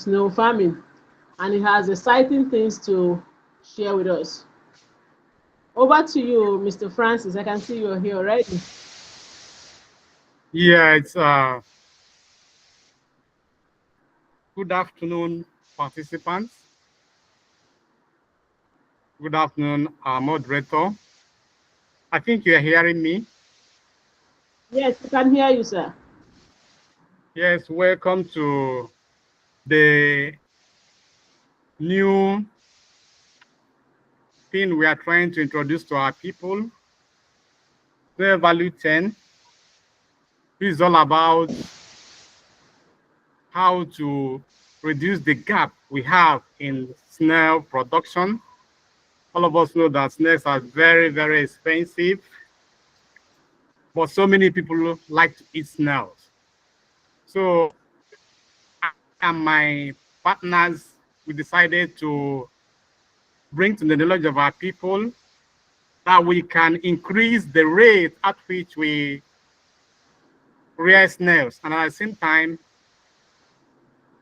snail farming, and he has exciting things to share with us. Over to you, Mr. Francis. I can see you're here already. Yeah, it's good afternoon, participants. Good afternoon, moderator. I think you are hearing me. Yes, we can hear you, sir. Yes, welcome to the new thing we are trying to introduce to our people. Snail value 10. This is all about how to reduce the gap we have in snail production. All of us know that snails are very, very expensive, but so many people like to eat snails. So I and my partners, we decided to bring to the knowledge of our people that we can increase the rate at which we rear snails, and at the same time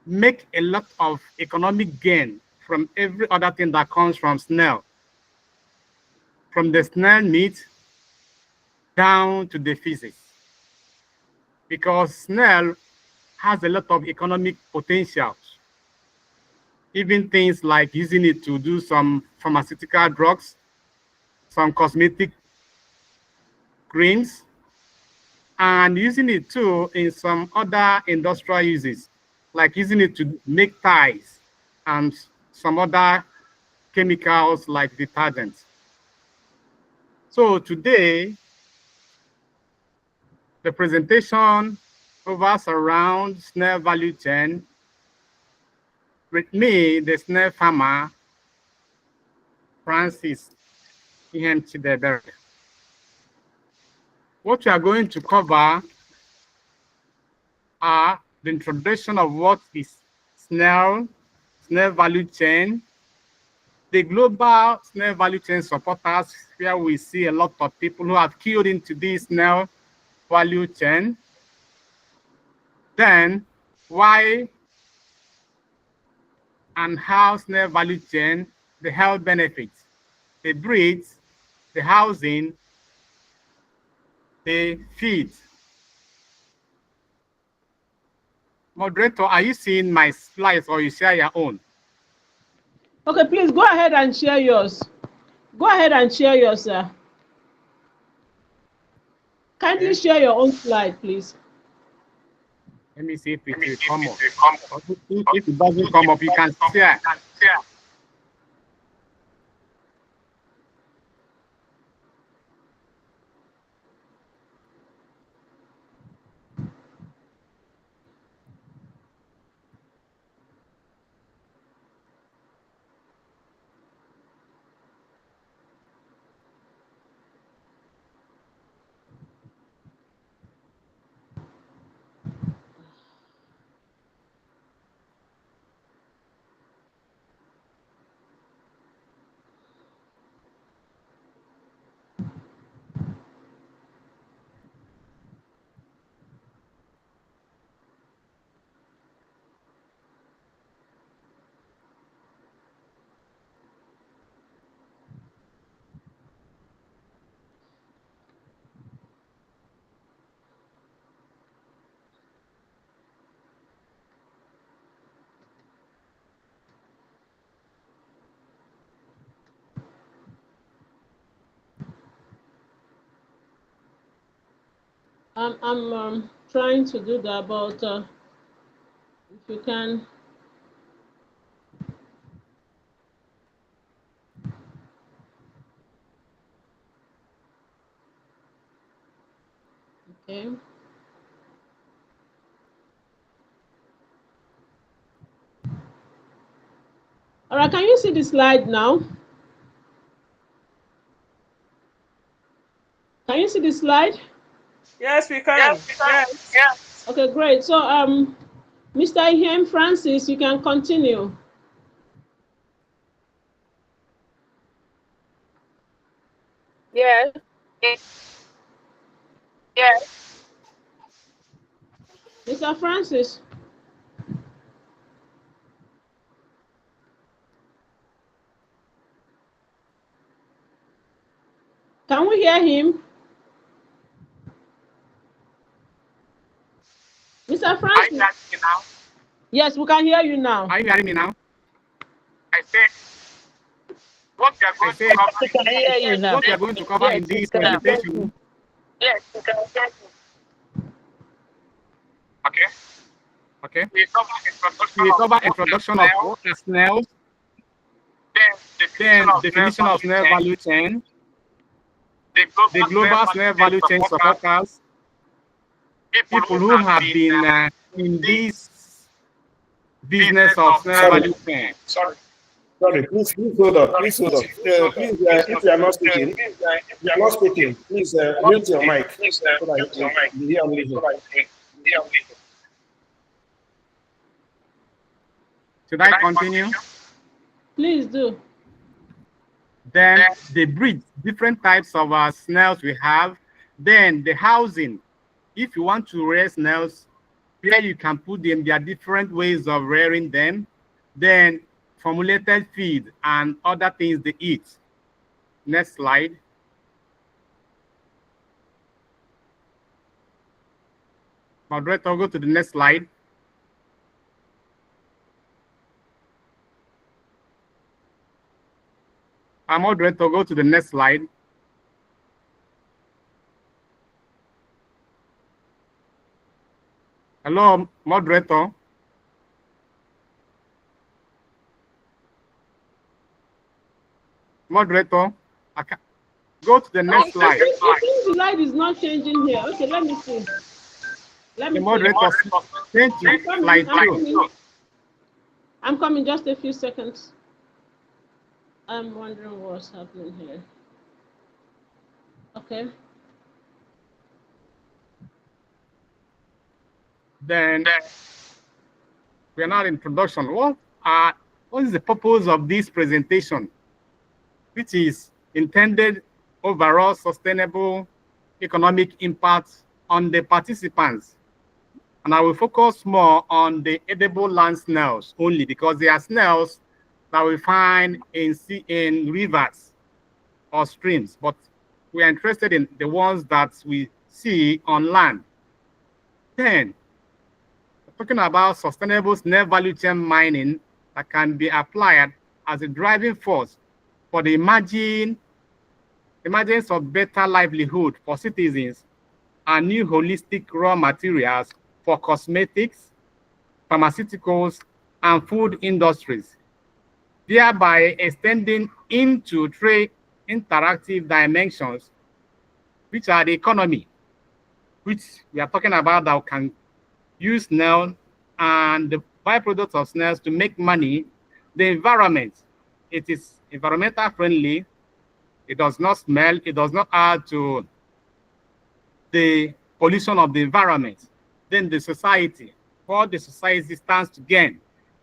make a lot of economic gain from every other thing that comes from snail, from the snail meat down to the feces, because snail has a lot of economic potentials. Even things like using it to do some pharmaceutical drugs, some cosmetic creams, and using it too in some other industrial uses, like using it to make ties and some other chemicals like detergents. So today, the presentation covers around snail value chain with me, the snail farmer, Francis Ihem Chidebere. What we are going to cover are the introduction of what is snail value chain, the global snail value chain supporters, where we see a lot of people who have keyed into this snail value chain. Then why and how snail value chain, the health benefits, the breeds, the housing, the feed. Moderator, are you seeing my slides or you share your own? Okay, please go ahead and share yours. Go ahead and share yours, sir. Kindly Okay. share your own slide, please. Let me see if it will come up. If it doesn't come up, you can share. I'm trying to do that, but if you can. Okay. All right, can you see the slide now? Can you see the slide? Yes, we can. Yes. Okay, great. So, Mr. Ihem Francis, you can continue. Yes. Yes. Mr. Francis. Can we hear him? Mr. Francis? Now? Yes, we can hear you now. Are you hearing me now? I said, what we are going to cover, what we are going to cover in this presentation. Yes, we can hear you. Okay. We cover introduction of what is snails, then definition of snail value chain, the global snail value chain supporters, people who have been in this business of snail value chain. Sorry, please hold on. Please, if you are not speaking, please mute your mic so that you hear me. Should I continue? Please do. Then the breeds, different types of snails we have. Then the housing. If you want to rear snails, where you can put them, there are different ways of rearing them. Then formulated feed and other things they eat. Next slide. Moderator, go to the next slide. Moderator, go to the next slide. Hello, moderator. Moderator, go to the next slide. I think the slide is not changing here. Okay, let me see. The moderator, change to slide 2. I'm coming, just a few seconds. I'm wondering what's happening here. Okay. Then we are now in production. What is the purpose of this presentation, which is intended overall sustainable economic impact on the participants? And I will focus more on the edible land snails only, because they are snails that we find in rivers or streams, but we are interested in the ones that we see on land. Then, talking about sustainable snail value chain mining that can be applied as a driving force for the emergence of better livelihood for citizens and new holistic raw materials for cosmetics, pharmaceuticals, and food industries, thereby extending into three interactive dimensions, which are the economy, which we are talking about that can use snail and the byproducts of snails to make money. The environment, it is environmental friendly, it does not smell, it does not add to the pollution of the environment. Then the society, what the society stands to gain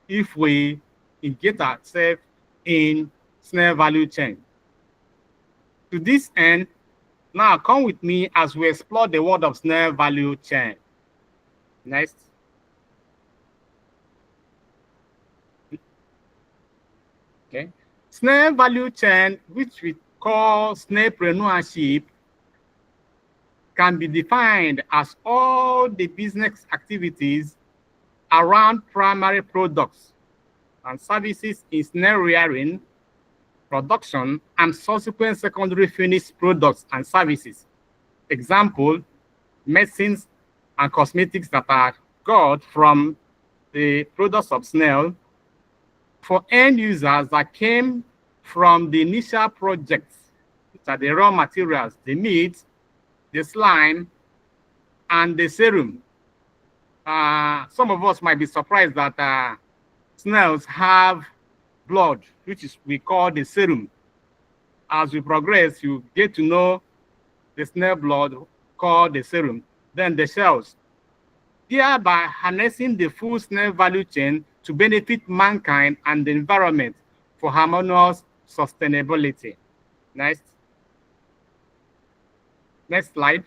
if we engage ourselves in snail value chain. To this end, now come with me as we explore the world of snail value chain. Next. Okay. Snail value chain, which we call snailpreneurship, can be defined as all the business activities around primary products and services in snail rearing, production, and subsequent secondary finished products and services. Example, medicines and cosmetics that are got from the products of snail for end users that came from the initial projects, which are the raw materials, the meat, the slime, and the serum. Some of us might be surprised that snails have blood, which is we call the serum. As we progress, you get to know the snail blood called the serum, then the shells, thereby harnessing the full snail value chain to benefit mankind and the environment for harmonious sustainability. Next. Next slide.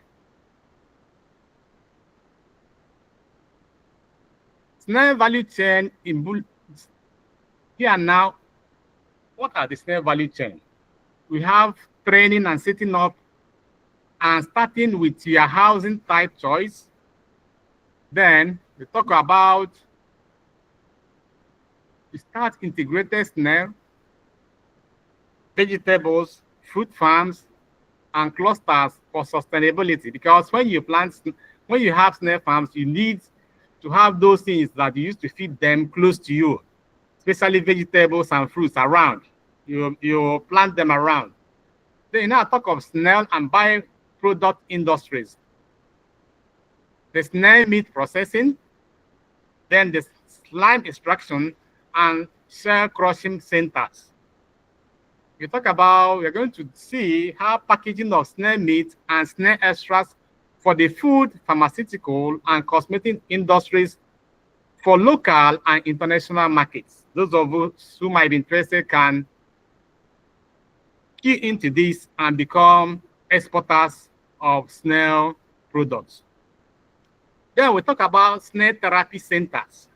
Snail value chain in here now. What are the snail value chain? We have training and setting up and starting with your housing type choice. Then we talk about you start integrated snail, vegetables, fruit farms, and clusters for sustainability. Because when you have snail farms, you need to have those things that you used to feed them close to you, especially vegetables and fruits around. You plant them around. Then now talk of snail and byproduct industries. The snail meat processing, then the slime extraction and shell crushing centers. We talk about, we're going to see how packaging of snail meat and snail extracts for the food, pharmaceutical, and cosmetic industries for local and international markets. Those of us who might be interested can key into this and become exporters of snail products. Then we talk about snail therapy centers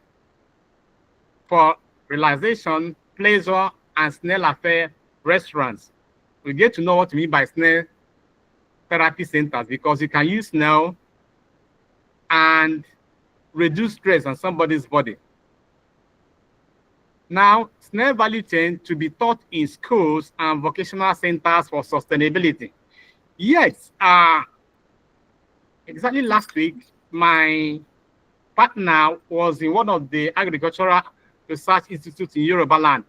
for relaxation, pleasure, and snail affair restaurants. We get to know what we mean by snail therapy centers because you can use snail and reduce stress on somebody's body. Now, snail value chain to be taught in schools and vocational centers for sustainability. Yes, exactly last week, my partner was in one of the agricultural research institutes in Yoruba land.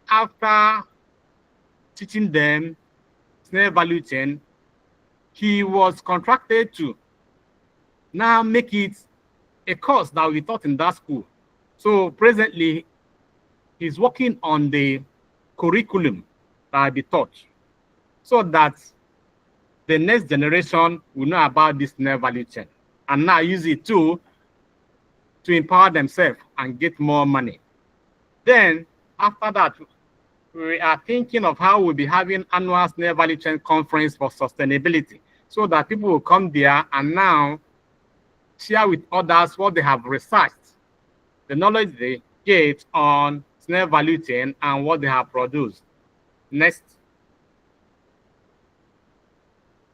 After teaching them snail value chain, he was contracted to now make it a course that we taught in that school. So presently, he's working on the curriculum that will be taught so that the next generation will know about this snail value chain and now use it to empower themselves and get more money. Then after that, we are thinking of how we'll be having annual snail value chain conference for sustainability so that people will come there and now share with others what they have researched, the knowledge they get on snail value chain and what they have produced. Next.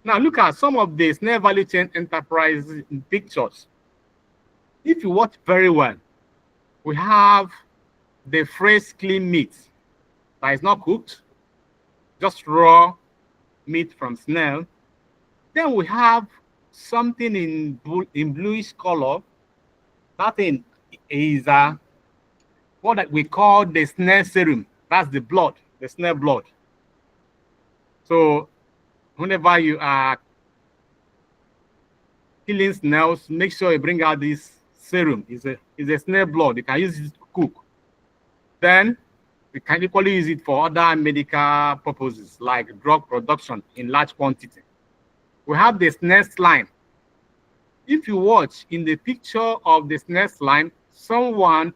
Now look at some of the snail value chain enterprise pictures. If you watch very well, we have the fresh, clean meat that is not cooked, just raw meat from snail. Then we have something in bluish color. That thing is what we call the snail serum. That's the blood, the snail blood. So whenever you are killing snails, make sure you bring out this serum. It's a snail blood. You can use it to cook. Then we can equally use it for other medical purposes like drug production in large quantity. We have the snail slime. If you watch in the picture of the snail slime, someone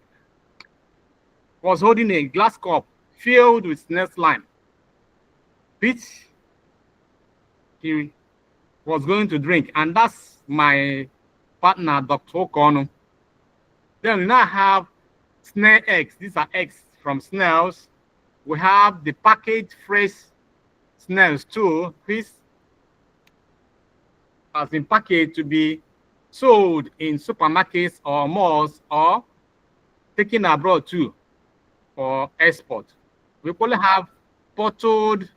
was holding a glass cup filled with snail slime, which he was going to drink. And that's my partner, Dr. Okono. Then we now have snail eggs. These are eggs from snails. We have the packaged fresh snails too, which has been packaged to be sold in supermarkets or malls or taken abroad too for export. We probably have bottled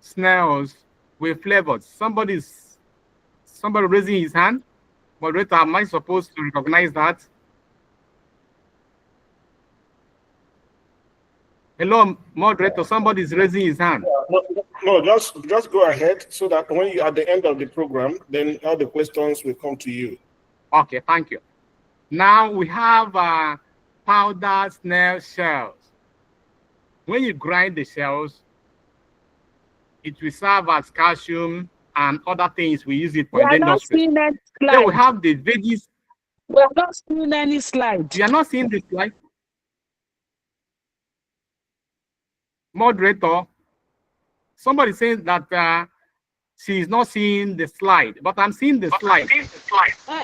snails with flavors. Somebody raising his hand. Moderator, am I supposed to recognize that? Hello, moderator, somebody is raising his hand. No, just go ahead so that when you at the end of the program, then all the questions will come to you. Okay, thank you. Now we have powdered snail shells. When you grind the shells, it will serve as calcium and other things. We use it for the industry. Then we have the veggies. We are not seeing any slide. You are not seeing the slide? Moderator, somebody says that she is not seeing the slide, but I'm seeing the slide.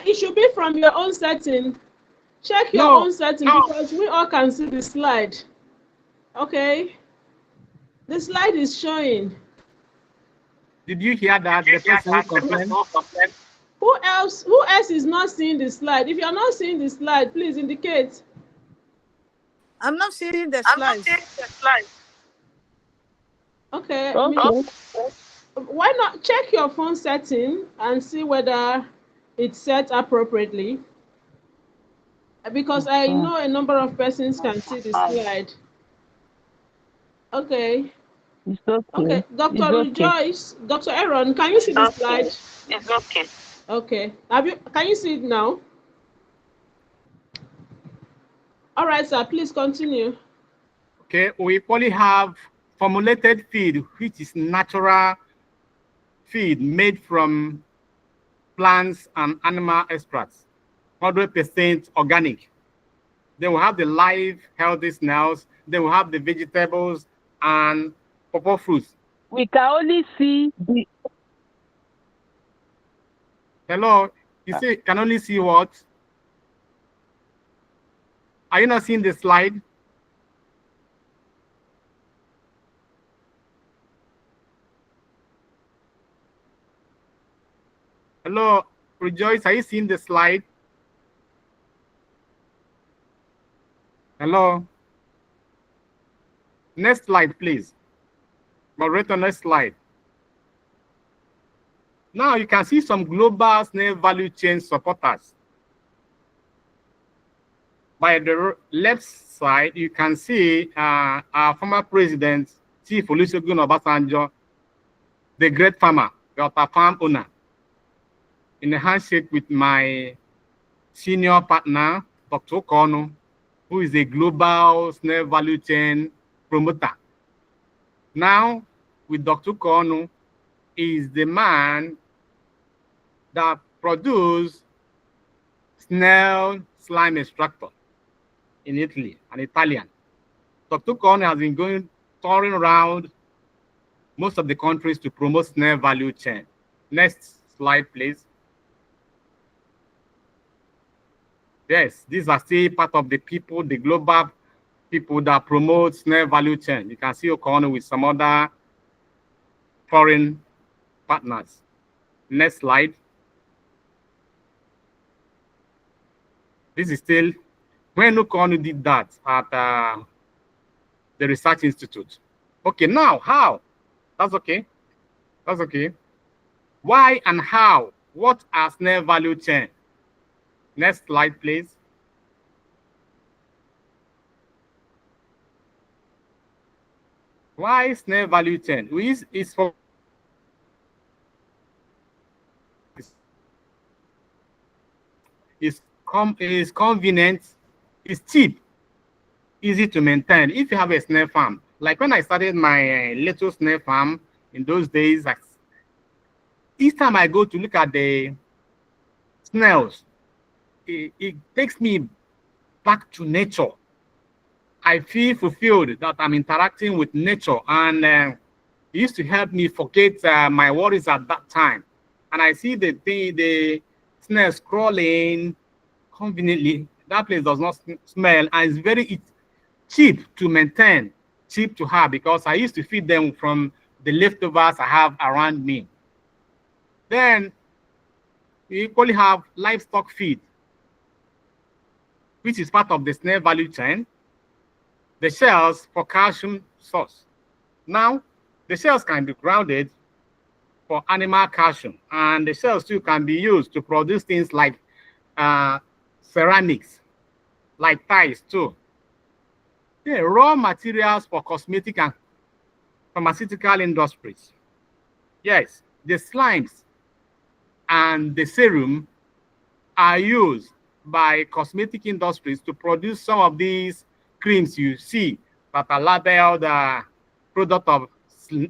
It should be from your own setting. Check your own setting because we all can see the slide. Okay. The slide is showing. Did you hear that? The person who complained? Who else is not seeing the slide? If you are not seeing the slide, please indicate. I'm not seeing the slides. Okay. Okay. Why not check your phone setting and see whether it's set appropriately? Because I know a number of persons can see the slide. Okay. It's okay. Okay. Dr. It's okay. Rejoice, Dr. Aaron, can you see the slide? It's okay. Okay. Can you see it now? All right, sir. Please continue. Okay, we equally have formulated feed, which is natural feed made from plants and animal extracts, 100% organic. Then we have the live healthy snails. Then we have the vegetables and purple fruits. We can only see the. Hello, you see, can only see what? Are you not seeing the slide? Hello, Rejoice, are you seeing the slide? Hello? Next slide, please. Moderator, next slide. Now you can see some global snail value chain supporters. By the left side, you can see our former president, Chief Olusegun Obasanjo, the great farmer, the farm owner, in a handshake with my senior partner, Dr. Okono, who is a global snail value chain promoter. Now, with Dr. Okono, is the man that produced snail slime extractor in Italy, an Italian. Dr. Okono has been touring around most of the countries to promote snail value chain. Next slide, please. Yes, these are still part of the people, the global people that promote snail value chain. You can see Okono with some other foreign partners. Next slide. This is still when Okono did that at the Research Institute. Okay, now how? That's okay. That's okay. Why and how? What are snail value chain? Next slide, please. Why snail value chain? Is for is convenient, it's cheap, easy to maintain. If you have a snail farm, like when I started my little snail farm in those days, each time I go to look at the snails, it takes me back to nature. I feel fulfilled that I'm interacting with nature, and it used to help me forget my worries at that time. And I see the snails crawling conveniently. That place does not smell, and it's very cheap to maintain, cheap to have, because I used to feed them from the leftovers I have around me. Then we equally have livestock feed, which is part of the snail value chain. The shells for calcium source. Now, the shells can be grounded for animal calcium, and the shells too can be used to produce things like ceramics, like tiles too. Yeah, raw materials for cosmetic and pharmaceutical industries. Yes, the slimes and the serum are used by cosmetic industries to produce some of these creams you see that are labeled product of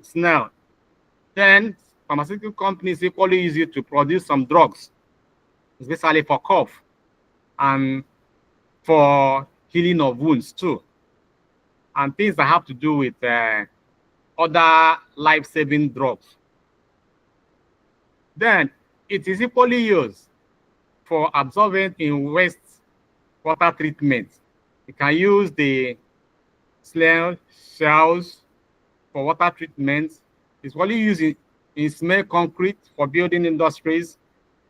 Snail. Then pharmaceutical companies equally use it to produce some drugs, especially for cough and for healing of wounds too, and things that have to do with other life-saving drugs. Then it is equally used for absorbent in waste water treatment. You can use the snail shells for water treatment. It's only used in cement concrete for building industries.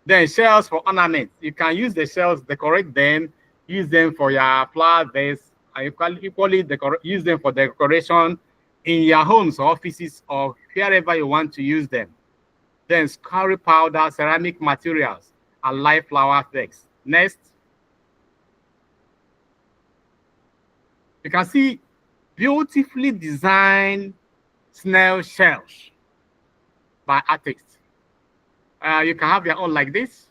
Then shells for ornament. You can use the shells, decorate them, use them for your flower vase, and equally use them for decoration in your homes or offices or wherever you want to use them. Then scurry powder, ceramic materials, and live flower flakes. Next, you can see beautifully designed snail shells by artists. You can have your own like this.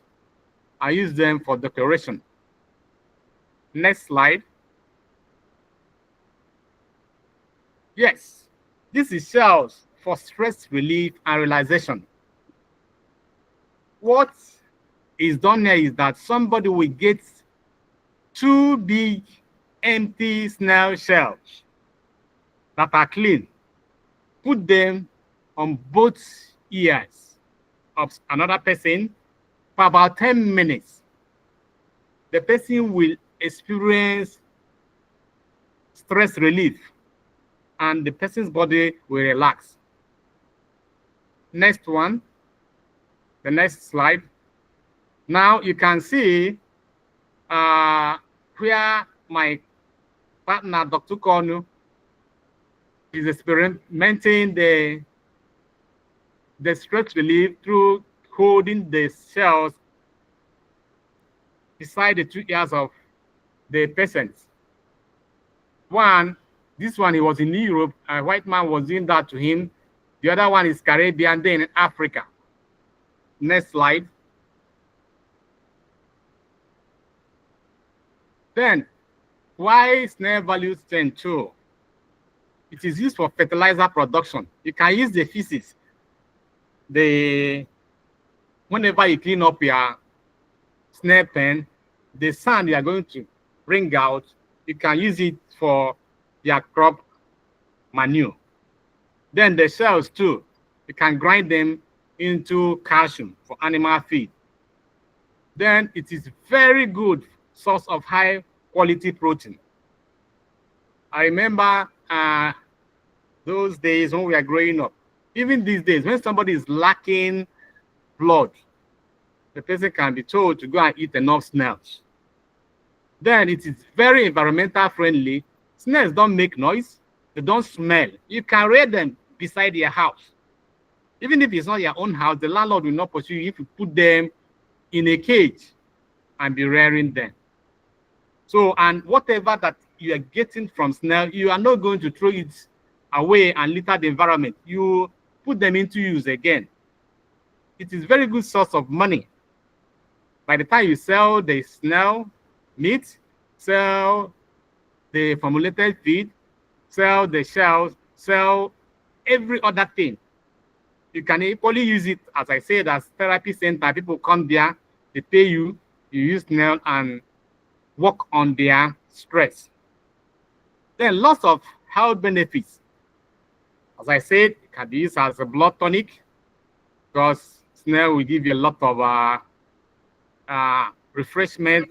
I use them for decoration. Next slide. Yes, this is shells for stress relief and relaxation. What is done here is that somebody will get 2 big empty snail shells that are clean, put them on both ears of another person for about 10 minutes. The person will experience stress relief and the person's body will relax. Next one, the next slide. Now you can see where my partner, Dr. Konu, is experimenting the stress relief through holding the shells beside the 2 ears of the patient. This one, he was in Europe, a white man was doing that to him. The other one is Caribbean, then in Africa. Next slide. Then, why snail value 10.2? It is used for fertilizer production. You can use the feces. Whenever you clean up your snail pen, the sand you are going to bring out, you can use it for your crop manure. Then the shells too, you can grind them into calcium for animal feed. Then it is very good source of high quality protein. I remember those days when we are growing up. Even these days, when somebody is lacking blood, the person can be told to go and eat enough snails. Then it is very environmental friendly. Snails don't make noise. They don't smell. You can rear them beside your house. Even if it's not your own house, the landlord will not pursue you if you put them in a cage and be rearing them. So, and whatever that you are getting from snail, you are not going to throw it away and litter the environment. You put them into use again. It is very good source of money. By the time you sell the snail meat, sell the formulated feed, sell the shells, sell every other thing, you can equally use it, as I said, as therapy center. People come there, they pay you, you use snail and work on their stress. Then lots of health benefits. As I said, it can be used as a blood tonic because snail will give you a lot of refreshment.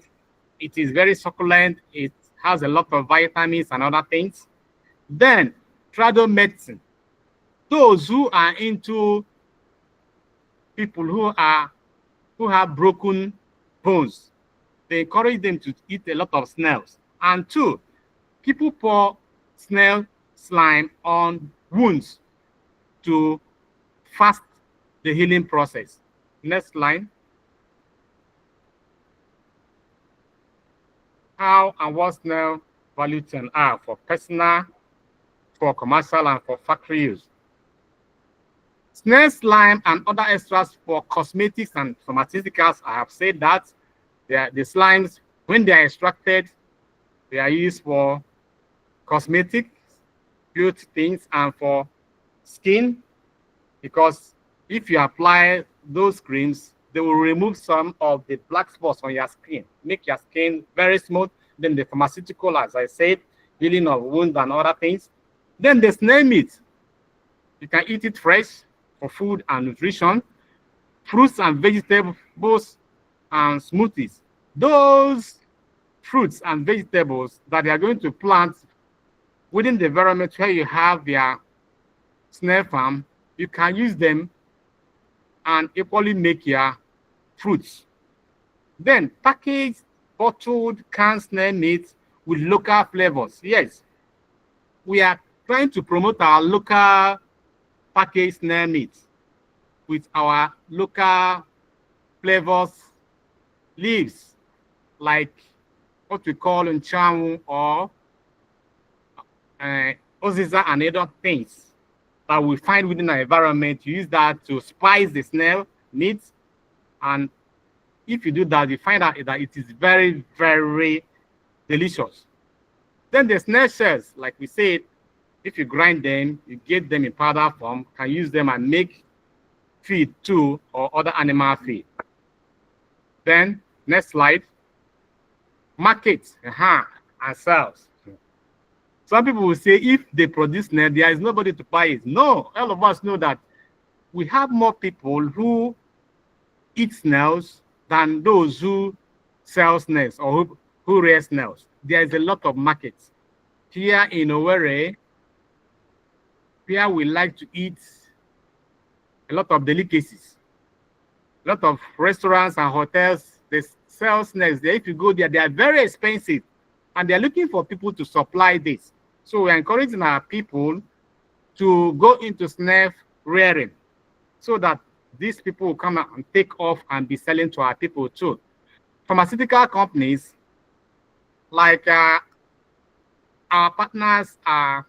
It is very succulent. It has a lot of vitamins and other things. Then trado medicine. Those who are into people who have broken bones, they encourage them to eat a lot of snails. And 2, people pour snail slime on wounds to fast the healing process. Next line. How and what snail value 10 are for personal, for commercial, and for factory use. Snail slime and other extras for cosmetics and pharmaceuticals. I have said that the slimes, when they are extracted, they are used for cosmetics, beauty things, and for skin. Because if you apply those creams, they will remove some of the black spots on your skin, make your skin very smooth. Then the pharmaceutical, as I said, healing of wounds and other things. Then the snail meat, you can eat it fresh for food and nutrition. Fruits and vegetables and smoothies. Those fruits and vegetables that they are going to plant within the environment where you have their snail farm, you can use them and equally make your fruits. Then packaged, bottled, canned snail meat with local flavors. Yes, we are trying to promote our local packaged snail meat with our local flavors, leaves, like what we call nchamu or oziza and other things that we find within our environment. You use that to spice the snail meat, and if you do that, you find out that it is very, very delicious. Then the snail shells, like we said, if you grind them, you get them in powder form, can use them and make feed too, or other animal feed. Then next slide, market and sales. Some people will say if they produce snail, there is nobody to buy it. No, all of us know that we have more people who eat snails than those who sell snails or who rear snails. There is a lot of markets. Here in Owerri, where we like to eat a lot of delicacies, a lot of restaurants and hotels, they sell snails there. If you go there, they are very expensive, and they're looking for people to supply this. So we're encouraging our people to go into snail rearing so that these people will come out and take off and be selling to our people too. Pharmaceutical companies, like our partners are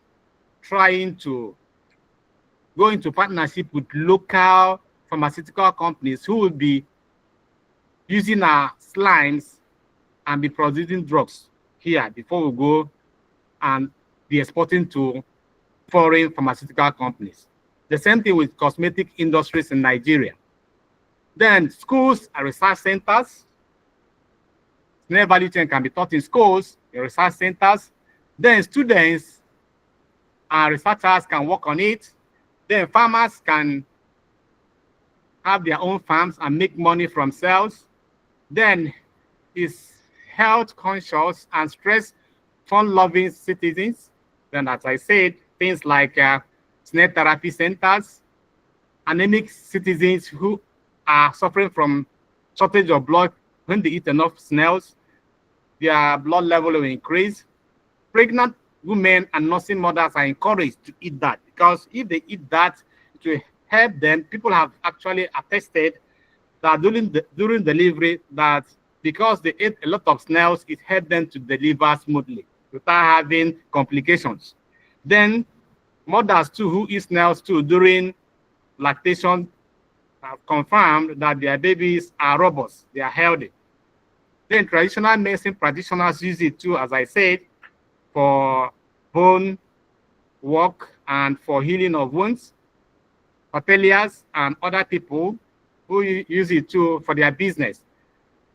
trying to go into partnership with local pharmaceutical companies who will be using our slimes and be producing drugs here before we go and be exporting to foreign pharmaceutical companies. The same thing with cosmetic industries in Nigeria. Then schools and research centers. Snail value chain can be taught in schools, in research centers. Then students and researchers can work on it. Then farmers can have their own farms and make money from sales. Then is health conscious and stress fun-loving citizens. Then, as I said, things like snail therapy centers, anemic citizens who are suffering from shortage of blood. When they eat enough snails, their blood level will increase. Pregnant women and nursing mothers are encouraged to eat that, because if they eat that, it will help them. People have actually attested that during delivery, that because they ate a lot of snails, it helped them to deliver smoothly without having complications. Then mothers too who eat snails too during lactation have confirmed that their babies are robust, they are healthy. Then traditional medicine practitioners use it too, as I said, for bone work and for healing of wounds. Hoteliers and other people who use it too for their business.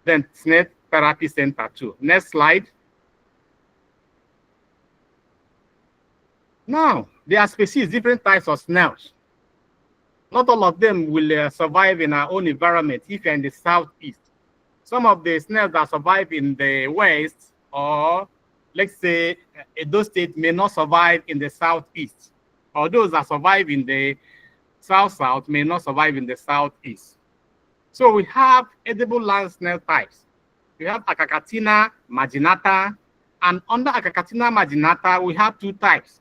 Then snail therapy center too. Next slide. Now, there are species, different types of snails. Not all of them will survive in our own environment if you're in the southeast. Some of the snails that survive in the west, or let's say Edo State, may not survive in the southeast. Or those that survive in the south may not survive in the southeast. So we have edible land snail types. We have Akakatina marginata, and under Akakatina marginata, we have two types.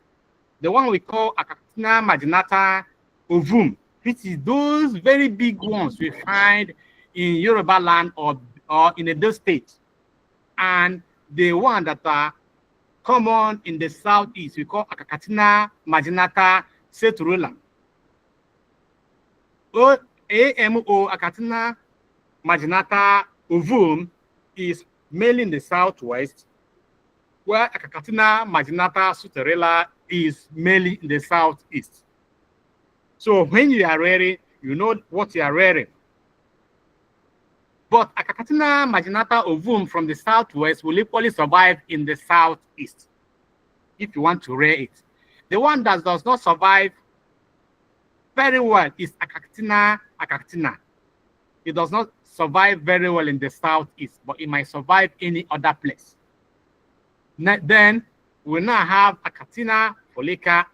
The one we call Akakatina marginata ovum, which is those very big ones we find in Yoruba land or in Edo State. And the one that are common in the southeast, we call Akakatina marginata ceturula. AMO Akakatina marginata ovum is mainly in the southwest, where Akakatina marginata ceturula is mainly in the southeast. So when you are rearing, you know what you are rearing. But Akakatina marginata ovum from the southwest will equally survive in the southeast if you want to rear it. The one that does not survive very well is Akakatina. It does not survive very well in the southeast, but it might survive any other place. Then we now have Akakatina folica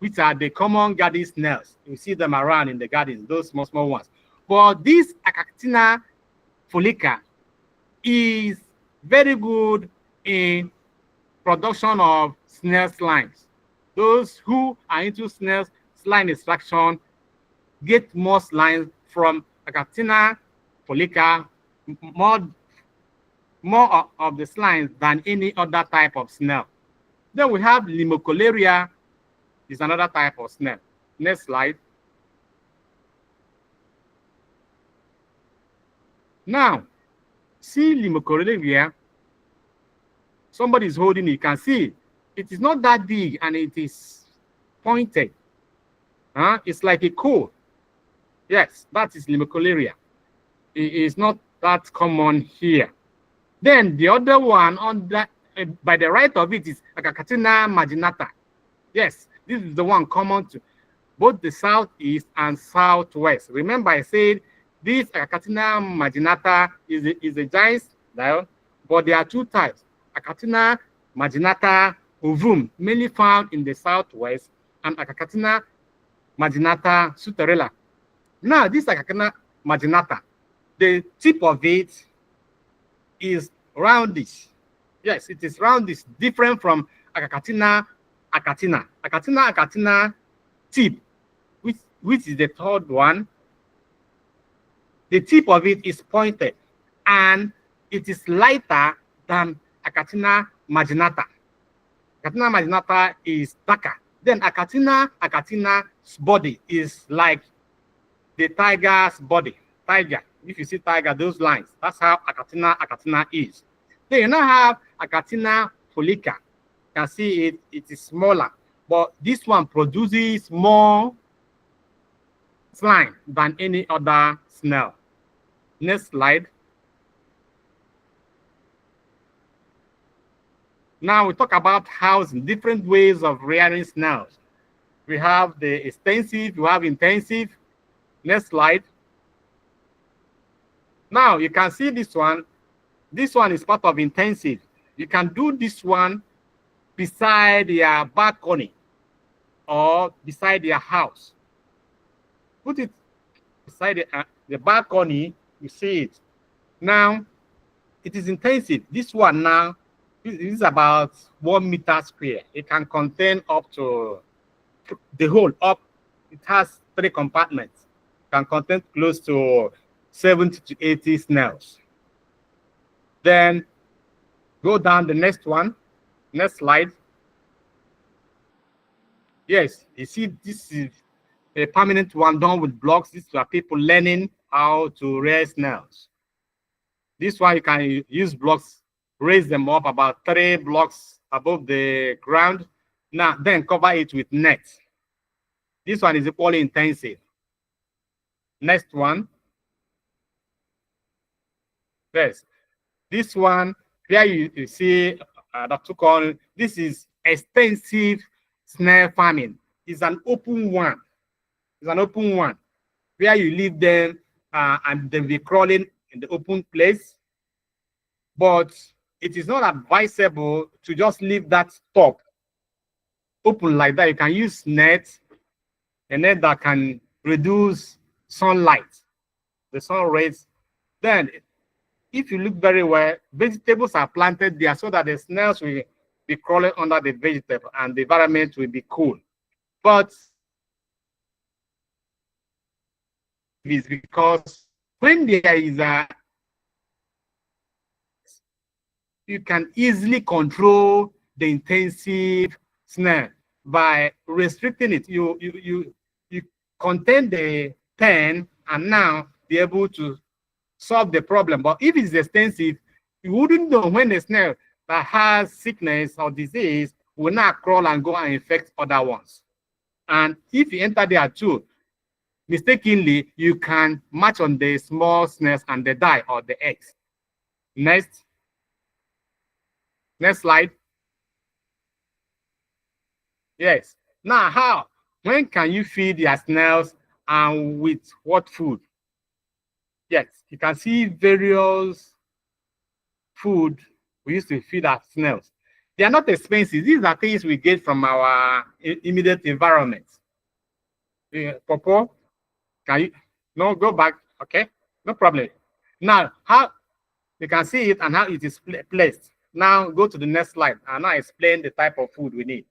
which are the common garden snails. You see them around in the gardens, those small, small ones. But this Acatina folica is very good in production of snail slimes. Those who are into snail slime extraction get more slime from Acatina folica, more of the slimes than any other type of snail. Then we have Limocolaria, is another type of snail. Next slide. Now, see Limocolaria, somebody is holding it. You can see it is not that big and it is pointed. It's like a coal. Yes, that is Limocolaria. It is not that common here. Then the other one on that by the right of it is Acatina marginata. Yes, this is the one common to both the southeast and southwest. Remember, I said this Acatina marginata is a giant snail, but there are two types: Acatina marginata ovum, mainly found in the southwest, and Acatina marginata suterella. Now, this Acatina marginata, the tip of it is roundish. Yes, it is roundish, different from Acatina acatina. Acatina tip, which is the third one. The tip of it is pointed and it is lighter than Acatina marginata. Acatina marginata is darker. Then Acatina's body is like the tiger's body. Tiger. If you see tiger, those lines, that's how Acatina is. Then you now have Acatina folica. You can see it is smaller, but this one produces more slime than any other snail. Next slide. Now we talk about housing, different ways of rearing snails. We have the extensive, we have intensive. Next slide. Now you can see this one. This one is part of intensive. You can do this one beside your balcony or beside your house. Put it beside the balcony, you see it. Now, it is intensive. This one now is about 1 meter square. It can contain up to the whole up. It has 3 compartments. It can contain close to 70 to 80 snails. Then go down the next one. Next slide. Yes, you see this is a permanent one done with blocks. These are people learning how to rear snails. This one you can use blocks, raise them up about 3 blocks above the ground. Now then cover it with net. This one is equally intensive. Next one. Yes, this one here you see that took on. This is extensive snail farming. It's an open one. It's an open one where you leave them and they'll be crawling in the open place. But it is not advisable to just leave that top open like that. You can use a net that can reduce sunlight, the sun rays. Then, if you look very well, vegetables are planted there so that the snails will be crawling under the vegetable and the environment will be cool. But it's because when there is you can easily control the intensive snail by restricting it. You contain the pen and now be able to solve the problem. But if it's extensive, you wouldn't know when the snail that has sickness or disease will not crawl and go and infect other ones. And if you enter there too, mistakenly, you can match on the small snails and they die or the eggs. Next slide. Yes. Now, how? When can you feed your snails and with what food? Yes, you can see various food we used to feed our snails. They are not expensive. These are things we get from our immediate environment. Popo, can you no go back? Okay, no problem. Now, how you can see it and how it is placed. Now go to the next slide and now explain the type of food we need.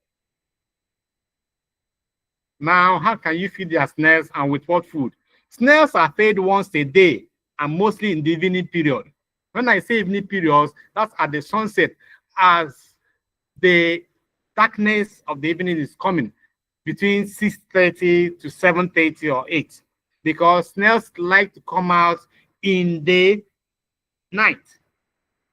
Now, how can you feed your snails and with what food? Snails are fed once a day and mostly in the evening period. When I say evening periods, that's at the sunset as the darkness of the evening is coming between 6:30 to 7:30 or 8, because snails like to come out in the night.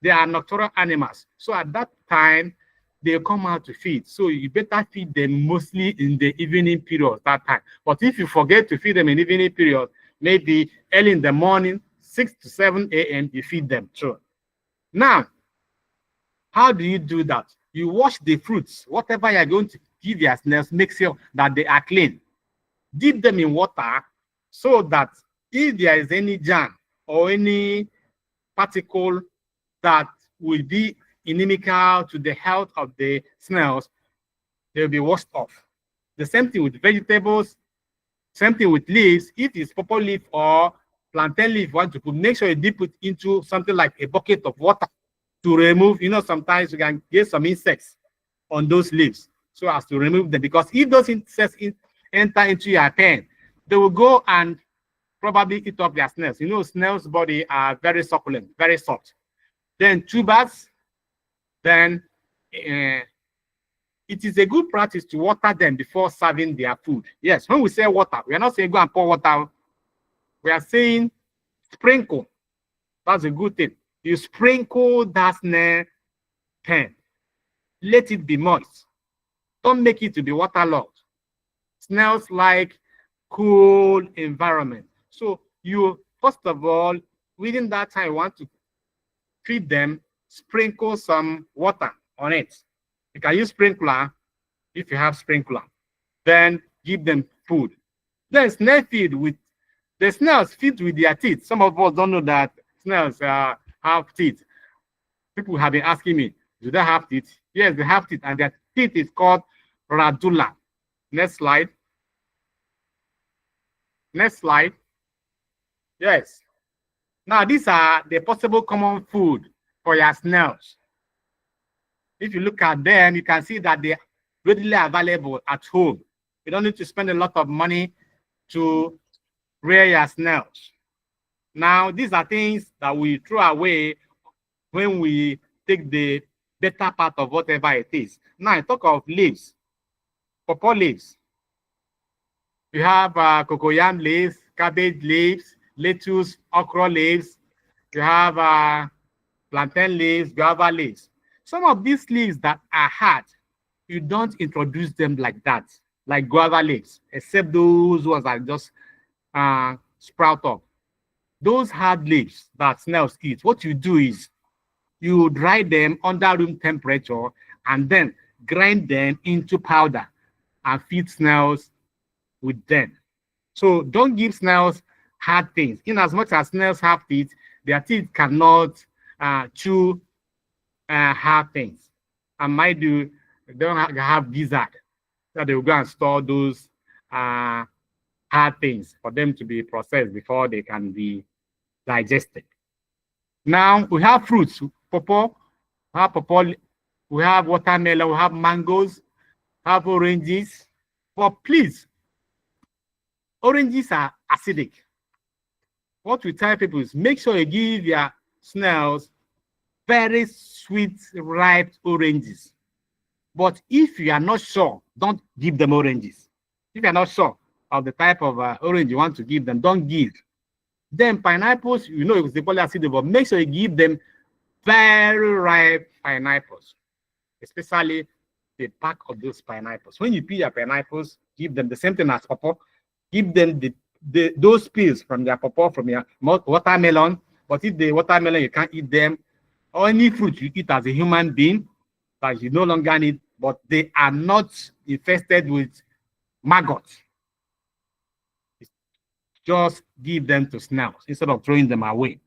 They are nocturnal animals. So at that time, they come out to feed. So you better feed them mostly in the evening period that time. But if you forget to feed them in evening period, maybe early in the morning, 6 to 7 a.m., you feed them too. Now, how do you do that? You wash the fruits. Whatever you're going to give your snails, make sure that they are clean. Dip them in water so that if there is any germ or any particle that will be inimical to the health of the snails, they'll be washed off. The same thing with vegetables, same thing with leaves. If it's purple leaf or plantain leaf, you want to put, make sure you dip it into something like a bucket of water to remove, sometimes you can get some insects on those leaves so as to remove them, because if those insects enter into your pen, they will go and probably eat up their snails. Snails' body are very succulent, very soft. Then tubers, then it is a good practice to water them before serving their food. Yes, when we say water, we are not saying go and pour water. We are saying sprinkle. That's a good thing. You sprinkle that snail pen. Let it be moist. Don't make it to be waterlogged. Snails like cool environment. So you, first of all, within that time, you want to feed them, sprinkle some water on it. You can use sprinkler if you have sprinkler. Then give them food. Then snail feed with, the snails feed with their teeth. Some of us don't know that snails have teeth. People have been asking me, do they have teeth? Yes, they have teeth, and their teeth is called radula. Next slide. Next slide. Yes. Now, these are the possible common food for your snails. If you look at them, you can see that they're readily available at home. You don't need to spend a lot of money to rear your snails. Now, these are things that we throw away when we take the better part of whatever it is. Now, I talk of leaves, pawpaw leaves. You have cocoyam leaves, cabbage leaves, lettuce, okra leaves. You have plantain leaves, guava leaves. Some of these leaves that are hard, you don't introduce them like that, like guava leaves, except those ones that just sprout up. Those hard leaves that snails eat, what you do is you dry them under room temperature and then grind them into powder and feed snails with them. So don't give snails hard things. In as much as snails have teeth, their teeth cannot chew hard things. And mind you, they don't have gizzard, so they will go and store those hard things for them to be processed before they can be digested. Now we have fruits, pawpaw, we have watermelon, we have mangoes, have oranges. But please, oranges are acidic. What we tell people is make sure you give your snails very sweet, ripe oranges. But if you are not sure, don't give them oranges. If you are not sure of the type of orange you want to give them, don't give. Then pineapples, it's the polyacid, but make sure you give them very ripe pineapples, especially the back of those pineapples. When you peel your pineapples, give them the same thing as pawpaw. Give them those peels from their pawpaw, from your watermelon. But if the watermelon, you can't eat them, or any fruit you eat as a human being that you no longer need, but they are not infested with maggots, just give them to snails instead of throwing them away.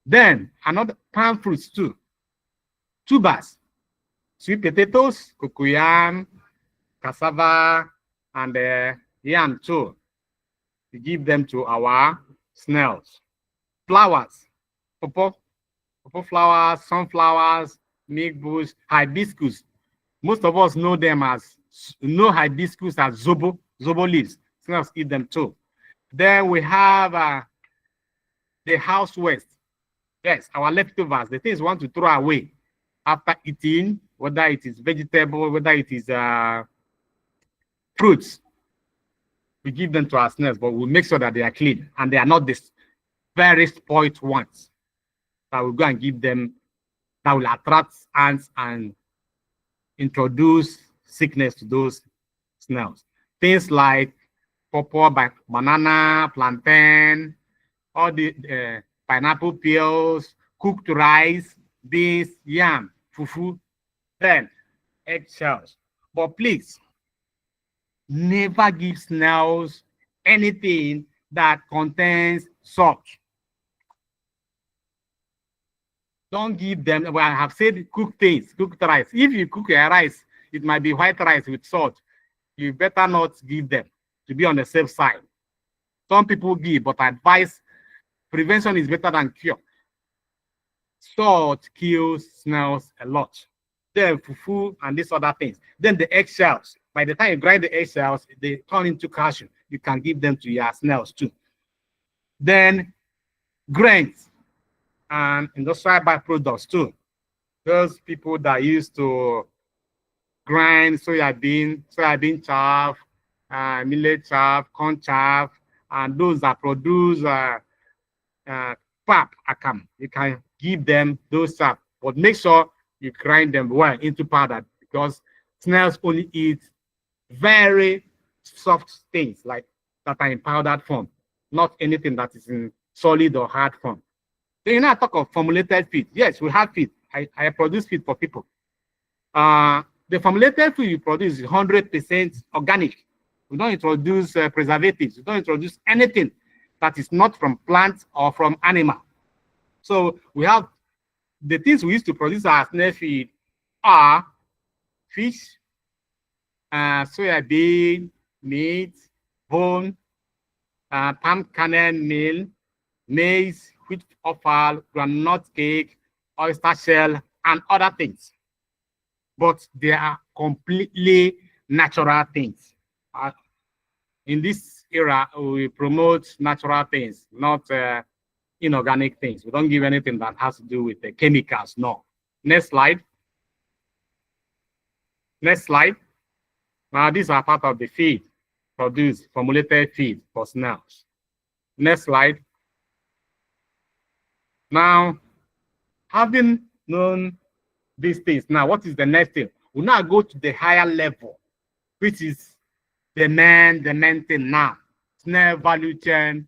Then another palm fruits too, tubers. sweet potatoes, cocoyam, cassava, and yam too. We give them to our snails. Flowers, pawpaw flowers, sunflowers, milk bush, hibiscus. Most of us know them as hibiscus as zobo leaves. Snails eat them too. Then we have the house waste. Yes, our leftovers, the things we want to throw away after eating, whether it is vegetable, whether it is fruits. We give them to our snails, but we make sure that they are clean and they are not the very spoiled ones. That we go and give them, that will attract ants and introduce sickness to those snails. Things like pawpaw, banana, plantain, all the pineapple peels, cooked rice, beans, yam, fufu, then eggshells. But please, never give snails anything that contains salt. Don't give them, well, I have said cooked things, cooked rice. If you cook your rice, it might be white rice with salt. You better not give them to be on the safe side. Some people give, but I advise prevention is better than cure. Salt kills snails a lot. Then fufu and these other things. Then the eggshells. By the time you grind the eggshells, they turn into calcium. You can give them to your snails too. Then grains and industrial byproducts too. Those people that used to grind soybean chaff, millet chaff, corn chaff, and those that produce pap, akam. You can give them those chaff, but make sure you grind them well into powder because snails only eat very soft things like that are in powdered form, not anything that is in solid or hard form. Then I talk of formulated feed. Yes, we have feed. I produce feed for people. The formulated feed you produce is 100% organic. We don't introduce preservatives. We don't introduce anything that is not from plants or from animal. So we have the things we used to produce our snail feed are fish, soybean, meat, bone, palm kernel meal, maize, wheat offal, groundnut cake, oyster shell, and other things. But they are completely natural things. In this era, we promote natural things, not inorganic things. We don't give anything that has to do with the chemicals, no. Next slide. Next slide. Now, these are part of the feed produced, formulated feed for snails. Next slide. Now, having known these things, now what is the next thing? We now go to the higher level, which is the main thing now. Snail value chain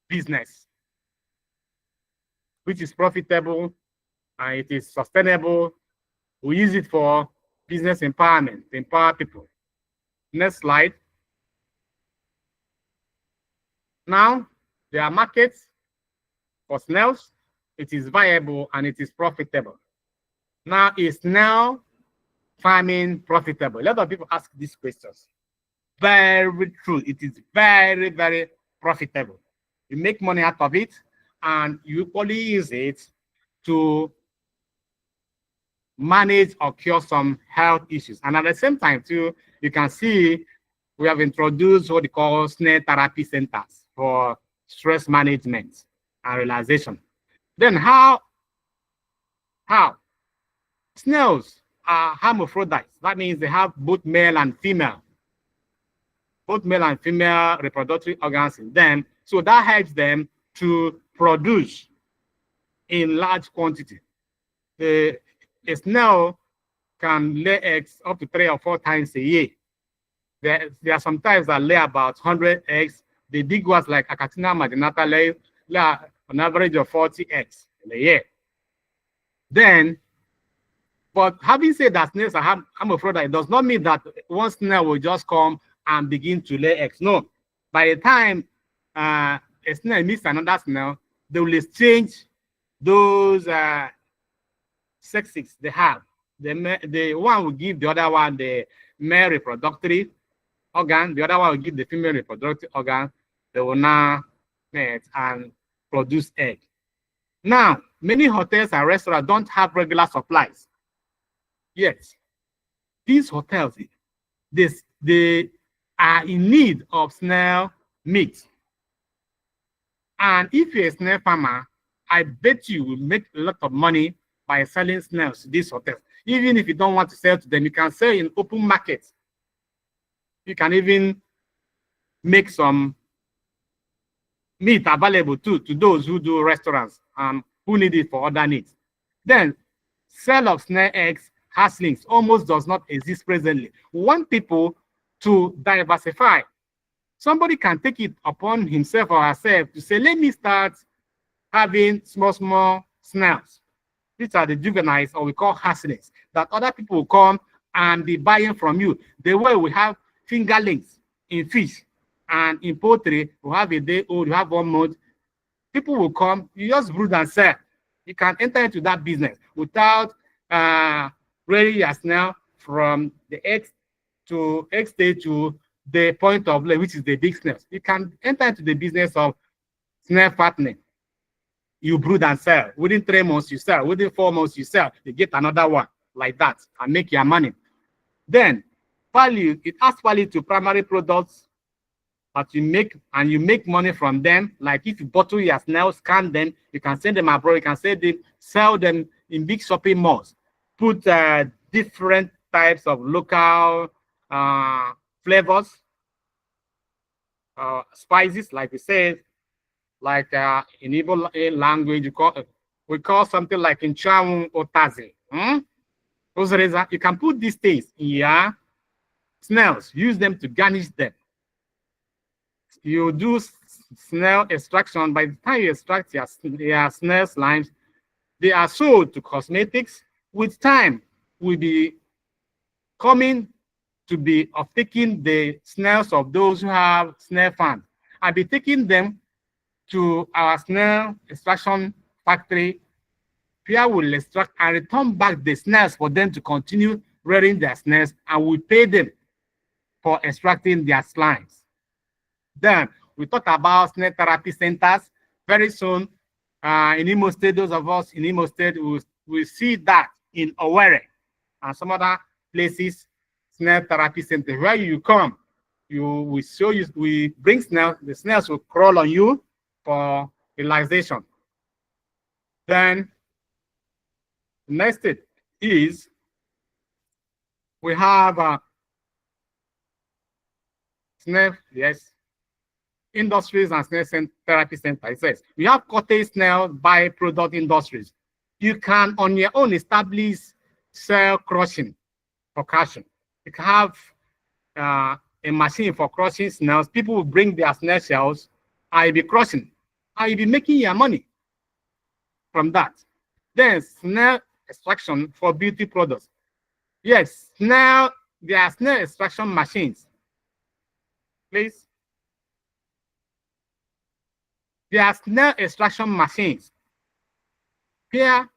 business, which is profitable and it is sustainable. We use it for business empowerment, to empower people. Next slide. Now, there are markets for snails. It is viable and it is profitable. Now, is snail farming profitable? A lot of people ask these questions. Very true. It is very, very profitable. You make money out of it and you only use it to manage or cure some health issues. And at the same time, too, you can see we have introduced what we call snail therapy centers for stress management and relaxation. Then how? Snails are hermaphrodites. That means they have both male and female reproductive organs in them. So that helps them to produce in large quantity. A snail can lay eggs up to 3 or 4 times a year. There are some times that lay about 100 eggs. The big ones like Acatina marginata lay an average of 40 eggs in a year. Then, but having said that snails are hermaphrodite, it does not mean that one snail will just come and begin to lay eggs. No. By the time a snail meets another snail, they will exchange those sexes they have. the one will give the other one the male reproductive organ, the other one will give the female reproductive organ. They will now mate and produce egg. Now, many hotels and restaurants don't have regular supplies. Yes, these hotels, they are in need of snail meat. And if you're a snail farmer, I bet you will make a lot of money by selling snails to these hotels. Even if you don't want to sell to them, you can sell in open markets. You can even make some meat available to those who do restaurants and who need it for other needs. Then, sale of snail eggs, hatchlings almost does not exist presently. We want people to diversify. Somebody can take it upon himself or herself to say, let me start having small snails. These are the juveniles, or we call hatchlings, that other people will come and be buying from you. The way we have fingerlings in fish and in poultry, we have a day old, you have 1 month. People will come, you just brood and sell. You can enter into that business without rearing your snail from the egg stage to the point of lay, which is the big snails. You can enter into the business of snail fattening. You brood and sell. Within 3 months, you sell. Within 4 months, you sell. You get another one like that and make your money. Then value, it adds value to primary products that you make, and you make money from them. Like if you bottle your snails, scan them, you can send them abroad, you can sell them in big shopping malls. Put different types of local flavors, spices, like we said, like in Igbo language, we call something like in Chawun Otazi. You can put these things in your snails, use them to garnish them. You do snail extraction. By the time you extract your snail slimes, they are sold to cosmetics. With time, we'll be coming to be of taking the snails of those who have snail farms and be taking them to our snail extraction factory. Here we'll extract and return back the snails for them to continue rearing their snails, and we pay them for extracting their slimes. Then we talk about snail therapy centers. Very soon, in Imo State, those of us in Imo State will see that in Owerri and some other places, snail therapy center, where you come, we show you, we bring snails, the snails will crawl on you for relaxation. Then the next step is we have snail, yes, industries and snail therapy center. It says we have cottage snail byproduct industries. You can on your own establish cell crushing for crushing. You can have a machine for crushing snails. People will bring their snail shells, I'll be crushing. I'll be making your money from that. Then snail extraction for beauty products. Yes, now there are snail extraction machines. Please. There are snail extraction machines. Here,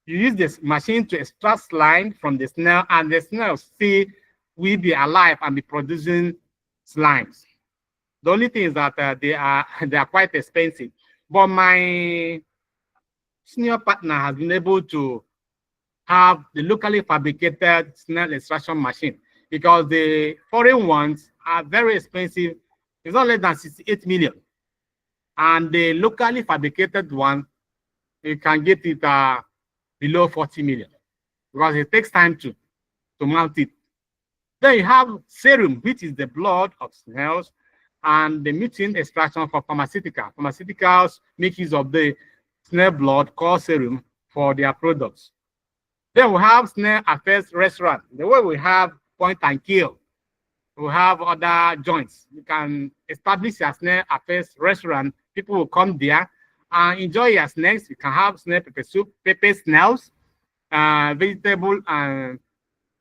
you use this machine to extract slime from the snail, and the snail still will be alive and be producing slimes. The only thing is that they are quite expensive. But my senior partner has been able to have the locally fabricated snail extraction machine, because the foreign ones are very expensive. It's not less than 68 million. And the locally fabricated one, you can get it below 40 million, because it takes time to mount it. Then you have serum, which is the blood of snails, and the mutant extraction for pharmaceutical. Pharmaceuticals make use of the snail blood called serum for their products. Then we have snail affairs restaurant. The way we have point and kill, we have other joints. You can establish a snail affairs restaurant. People will come there and enjoy your snacks. You can have snail pepper soup, pepper snails, vegetable and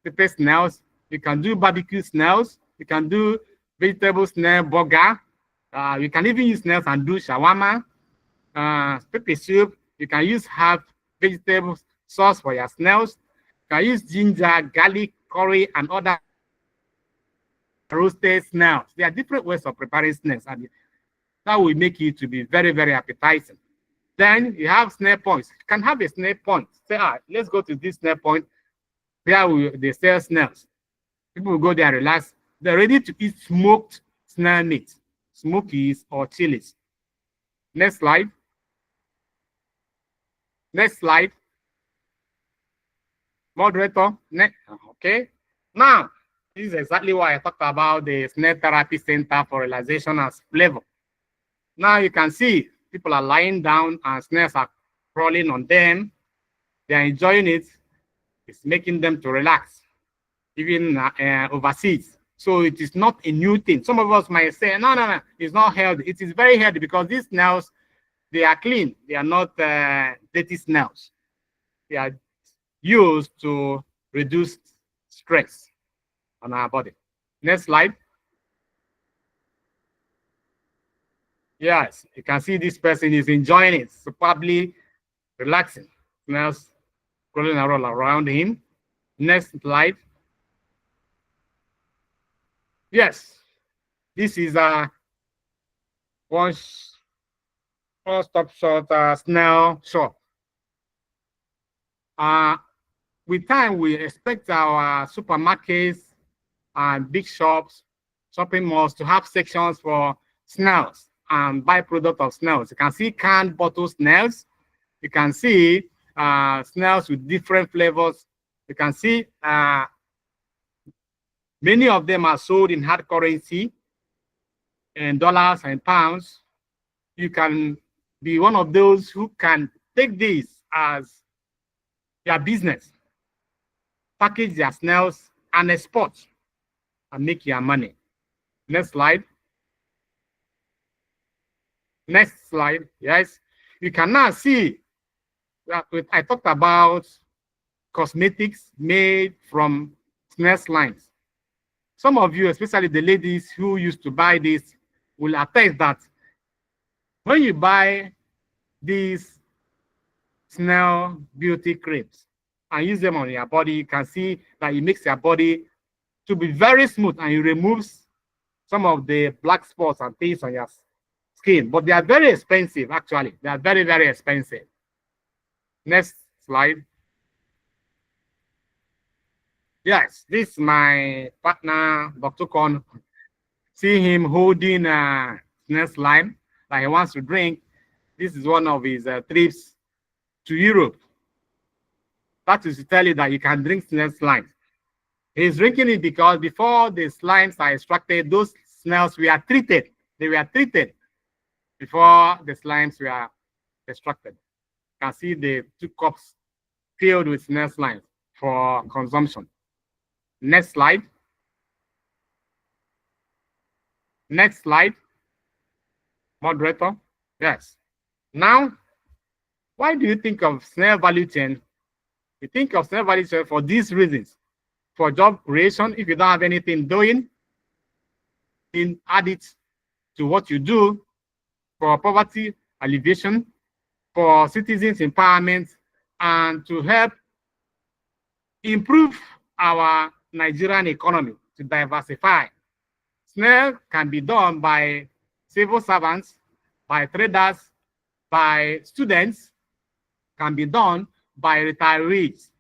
pepper snails. You can do barbecue snails. You can do vegetable snail burger. You can even use snails and do shawarma, pepper soup. You can use half vegetable sauce for your snails. You can use ginger, garlic, curry, and other roasted snails. There are different ways of preparing snails, and that will make it to be very, very appetizing. Then you have snail points. You can have a snail point. Say, let's go to this snail point. They sell snails. People will go there and relax. They're ready to eat smoked snail meat, smokies or chilies. Next slide. Next slide. Moderator. Okay. Now, this is exactly why I talked about the Snail Therapy Center for Relaxation and Flavor. Now you can see people are lying down and snails are crawling on them. They are enjoying it. It's making them to relax, even overseas. So it is not a new thing. Some of us might say, no, it's not healthy. It is very healthy because these snails, they are clean. They are not dirty snails. They are used to reduce stress on our body. Next slide. Yes, you can see this person is enjoying it, superbly relaxing. Snails crawling around him. Next slide. Yes, this is a one-stop shop snail shop. With time, we expect our supermarkets and big shops, shopping malls to have sections for snails and byproduct of snails. You can see canned bottle snails. You can see snails with different flavors. You can see many of them are sold in hard currency, in dollars and pounds. You can be one of those who can take this as their business, package their snails and export and make your money. Next slide. Next slide. Yes, you can now see that I talked about cosmetics made from snail lines. Some of you, especially the ladies who used to buy this, will attest that when you buy these snail beauty creams and use them on your body, you can see that it makes your body to be very smooth and it removes some of the black spots and things on your skin. But they are very expensive, actually. They are very, very expensive. Next slide. Yes, this is my partner, Dr. Kon. See him holding a snail slime that he wants to drink. This is one of his trips to Europe. That is to tell you that you can drink snail slime. He's drinking it because before the slimes are extracted, those snails were treated. They were treated before the slimes were extracted. You can see the 2 cups filled with snail slime for consumption. Next slide. Next slide. Moderator. Yes. Now, why do you think of snail value chain? You think of snail value chain for these reasons. For job creation, if you don't have anything doing, add it to what you do. For poverty alleviation, for citizens empowerment, and to help improve our Nigerian economy, to diversify. Snail can be done by civil servants, by traders, by students, can be done by retirees.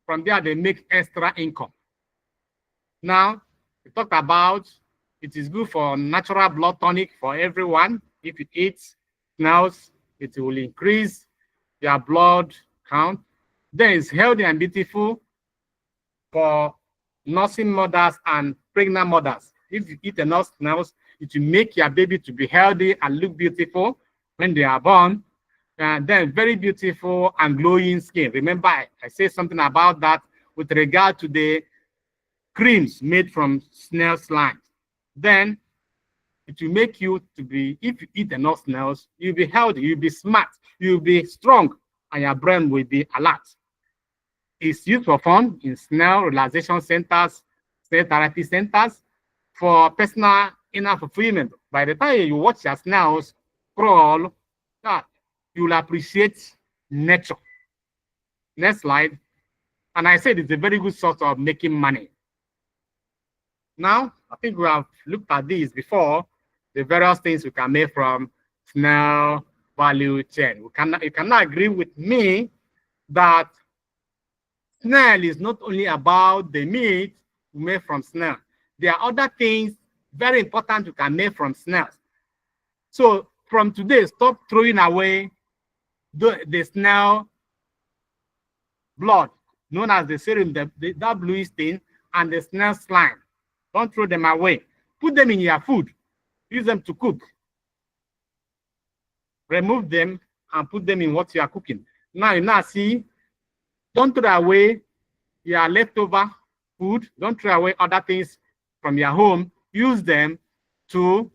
From there, they make extra income. Now, we talked about it is good for natural blood tonic for everyone. If you eat snails, it will increase your blood count. Then it's healthy and beautiful for nursing mothers and pregnant mothers. If you eat enough snails, it will make your baby to be healthy and look beautiful when they are born. And then very beautiful and glowing skin. Remember, I said something about that with regard to the creams made from snail slime. Then it will make you to be, if you eat enough snails, you'll be healthy, you'll be smart, you'll be strong, and your brain will be alert. It's used for fun in snail relaxation centers, snail therapy centers, for personal inner fulfillment. By the time you watch your snails crawl, you will appreciate nature. Next slide. And I said it's a very good source of making money. Now, I think we have looked at this before, the various things we can make from snail value chain. You cannot agree with me that snail is not only about the meat we make from snail. There are other things very important you can make from snails. So from today, stop throwing away the snail blood, known as the serum, that bluish thing, and the snail slime. Don't throw them away. Put them in your food. Use them to cook. Remove them and put them in what you are cooking. Now you now see, don't throw away your leftover food. Don't throw away other things from your home. Use them to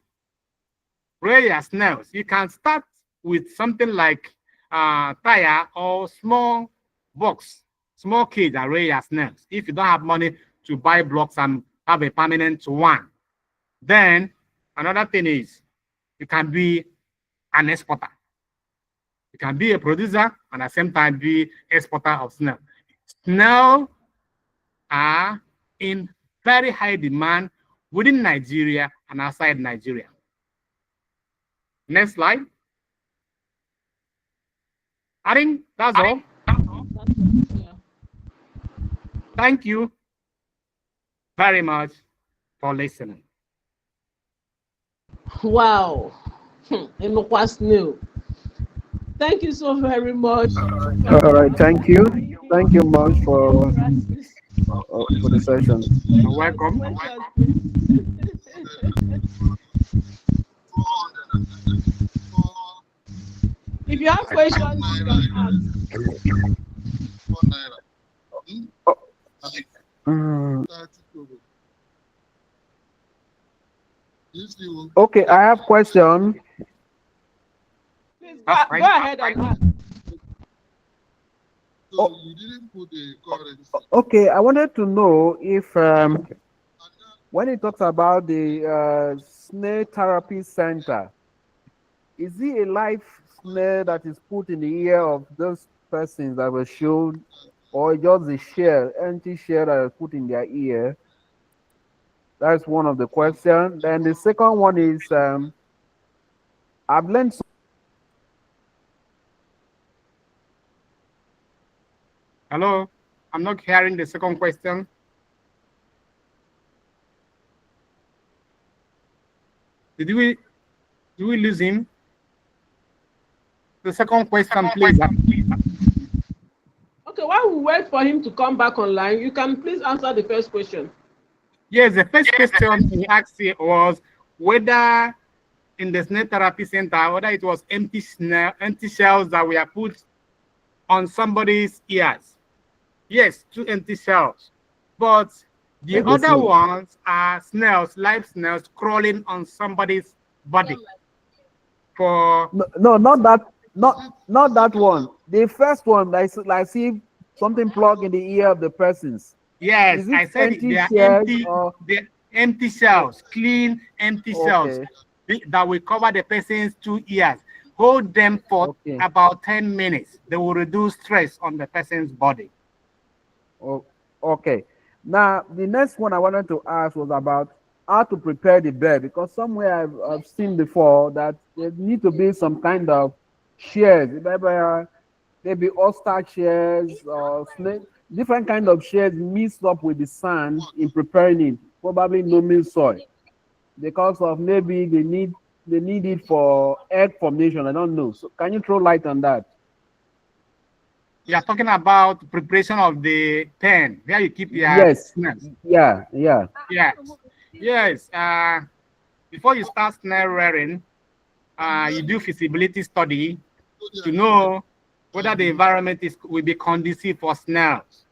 rear your snails. You can start with something like tire or small box, small cage and rear your snails. If you don't have money to buy blocks and have a permanent one. Then another thing is you can be an exporter. You can be a producer and at the same time be exporter of snail. Snail are in very high demand within Nigeria and outside Nigeria. Next slide. I think that's all. Thank you very much for listening. Wow. Snail. Thank you so very much. All right, thank you. Thank you much for the session. You're welcome. If you have questions, you can ask. Okay, I have question. Please, go ahead and ask. So you didn't put the currency. Okay, I wanted to know if when it talks about the snail therapy center, is it a live snail that is put in the ear of those persons that were shown, or just a shell, empty shell that is put in their ear? That's one of the questions. Then the second one is I've learned. Hello, I'm not hearing the second question. Did we lose him? The second question, please. Okay, while we wait for him to come back online, you can please answer the first question. Yes, the first question he asked was whether in the snail therapy center, whether it was empty shells that were put on somebody's ears. Yes, 2 empty shells. But the other ones are snails, live snails crawling on somebody's body. For no, not that one. The first one, like see something plugged in the ear of the persons. Yes, I said they are empty shells, clean empty shells that will cover the person's 2 ears. Hold them for about 10 minutes. They will reduce stress on the person's body. Oh, okay. Now, the next one I wanted to ask was about how to prepare the bed, because somewhere I've seen before that there need to be some kind of shears, maybe oyster shears or snake, different kind of shears mixed up with the sand in preparing it, probably loamy soil, because of maybe they need it for egg formation. I don't know. So can you throw light on that? You are talking about preparation of the pen where you keep your snails. Yes. Before you start snail rearing, you do feasibility study to know whether the environment will be conducive for snails,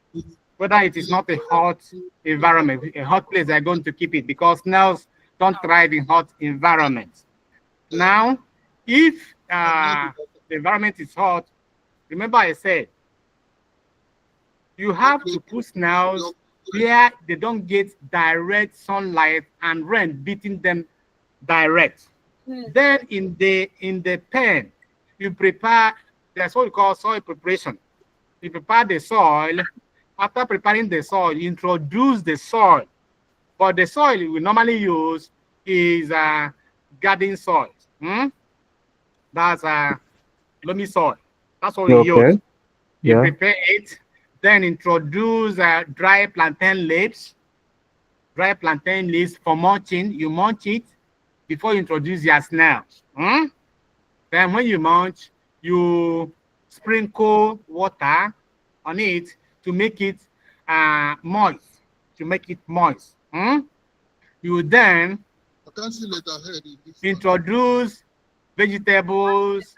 whether it is not a hot environment, a hot place they're going to keep it, because snails don't thrive in hot environments. Now, if the environment is hot, remember I said, you have to put snails where they don't get direct sunlight and rain beating them direct. Then in the pen, you prepare, that's what we call soil preparation. You prepare the soil, After preparing the soil, introduce the soil. But the soil we normally use is garden soil. That's loamy soil. That's what we use. You prepare it, then introduce dry plantain leaves. Dry plantain leaves for mulching. You mulch it before you introduce your snails. Then when you mulch, you sprinkle water on it to make it moist. To make it moist. You then I can't see letter head in this introduce vegetables,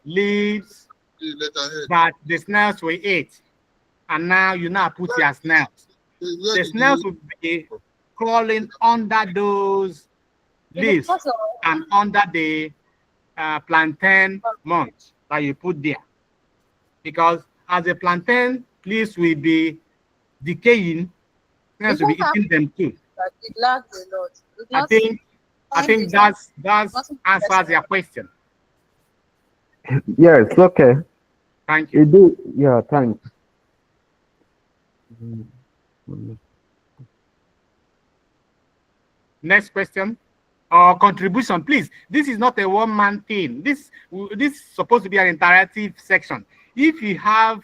leaves letterhead. that the snails will eat. And now you now put your snails. The snails will be crawling under those leaves and under the plantain mulch that you put there. Because as the plantain leaves will be decaying, snails will be eating them too. It lags a lot. I think that's answers your question. Yes, okay. Thank you. You do, yeah, thanks. Next question or contribution, please. This is not a one-man thing. This is supposed to be an interactive section. If you have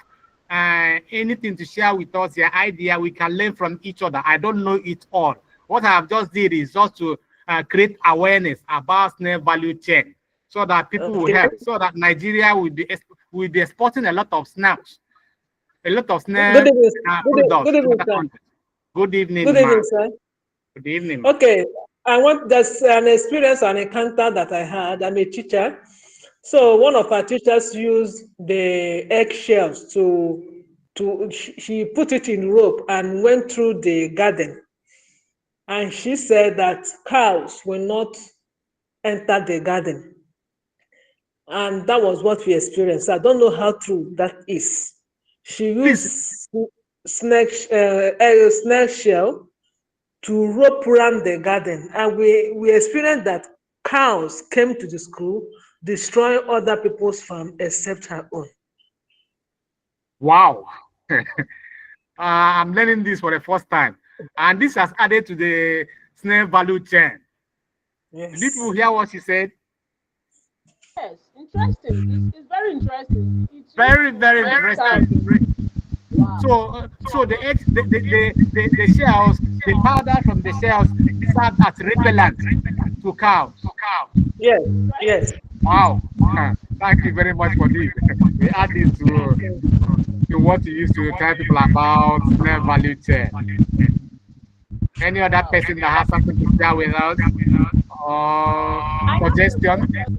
anything to share with us, your idea, we can learn from each other. I don't know it all. What I have just did is just to create awareness about snail value chain, so that people will help, so that Nigeria will be exporting a lot of snails, a lot of snail products. Good evening. Good evening, sir. Good evening. Okay, there's an experience, an encounter that I had. I'm a teacher. So one of our teachers used the eggshells she put it in rope and went through the garden. And she said that cows will not enter the garden. And that was what we experienced. I don't know how true that is. She used snail shell to rope around the garden. And we experienced that cows came to the school, destroy other people's farm except her own. Wow. I'm learning this for the first time. And this has added to the snail value chain. Yes. Did people hear what she said? Yes, interesting. It's very interesting. It's very interesting. Wow. So the eggs, the shells, the powder from the shells serve as repellent to cows. Yes. Wow. Thank you very much for this. We add this to what you used to tell people about snail value chain. Any other person that has something to share with us or suggestion? I have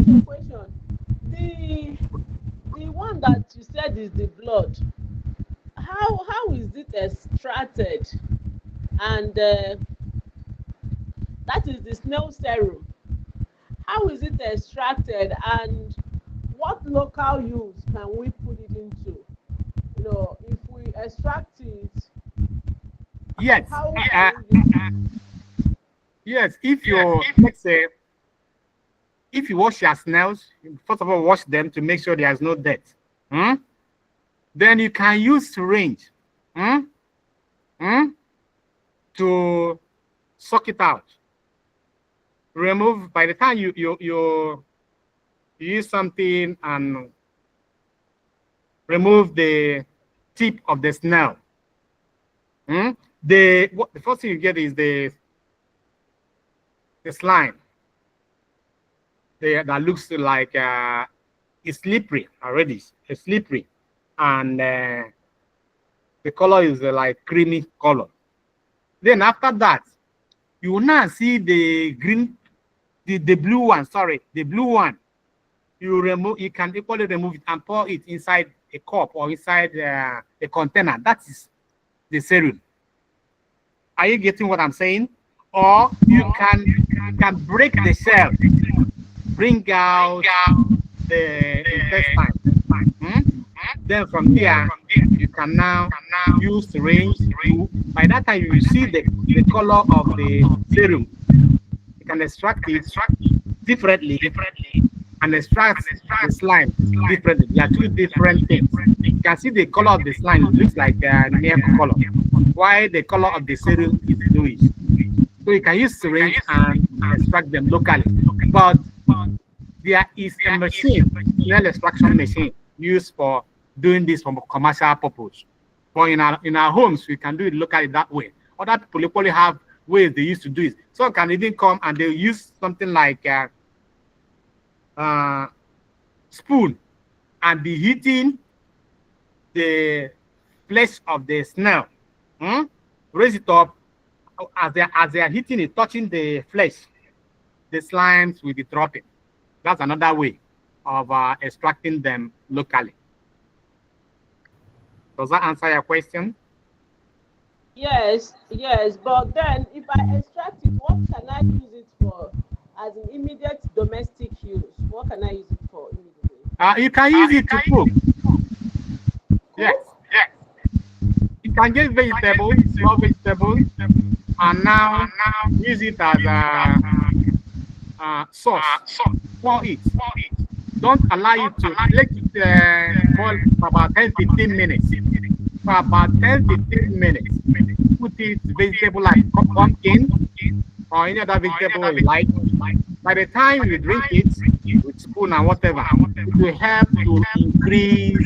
a question. The one that you said is the blood. How is it extracted? And that is the snail serum. How is it extracted, and what local use can we put it into? You know, if we extract it. Yes. Yes. Let's say, if you wash your snails, first of all, wash them to make sure there is no dirt. Then you can use syringe to suck it out. Remove, by the time you use something and remove the tip of the snail. The first thing you get is the slime. That looks like it's slippery already. It's slippery, and the color is like creamy color. Then after that, you will now see the green, the blue one. Sorry, the blue one. You can equally remove it and pour it inside a cup or inside a container. That is the serum. Are you getting what I'm saying? Or you can break the shell, bring out the intestine. Then from there, you can now use syringe. By that time, you see the color of the serum. You can extract it differently and extract the slime differently. They are two different things. You can see the color of the slime looks like near color, while the color of the serum is bluish. So you can use syringe and extract them locally. But there is a machine, snail extraction machine, used for doing this for commercial purpose. But in our homes, we can do it locally that way. Other people equally have ways they used to do it. Some can even come and they use something like spoon and be heating the flesh of the snail. Raise it up as they are hitting it, touching the flesh, the slimes will be dropping. That's another way of extracting them locally. Does that answer your question? Yes, yes, but then if I extract it, what can I use it for as an immediate domestic use? What can I use it for immediately? You can use it to cook. Yes. You can get vegetables, raw vegetables, and now use it as a sauce for it. Don't allow it to let it boil for about 10-15 minutes. For about 10-15 minutes, put it vegetable like pumpkin or any other vegetable you like. By the time you drink it with spoon and whatever, it will help to increase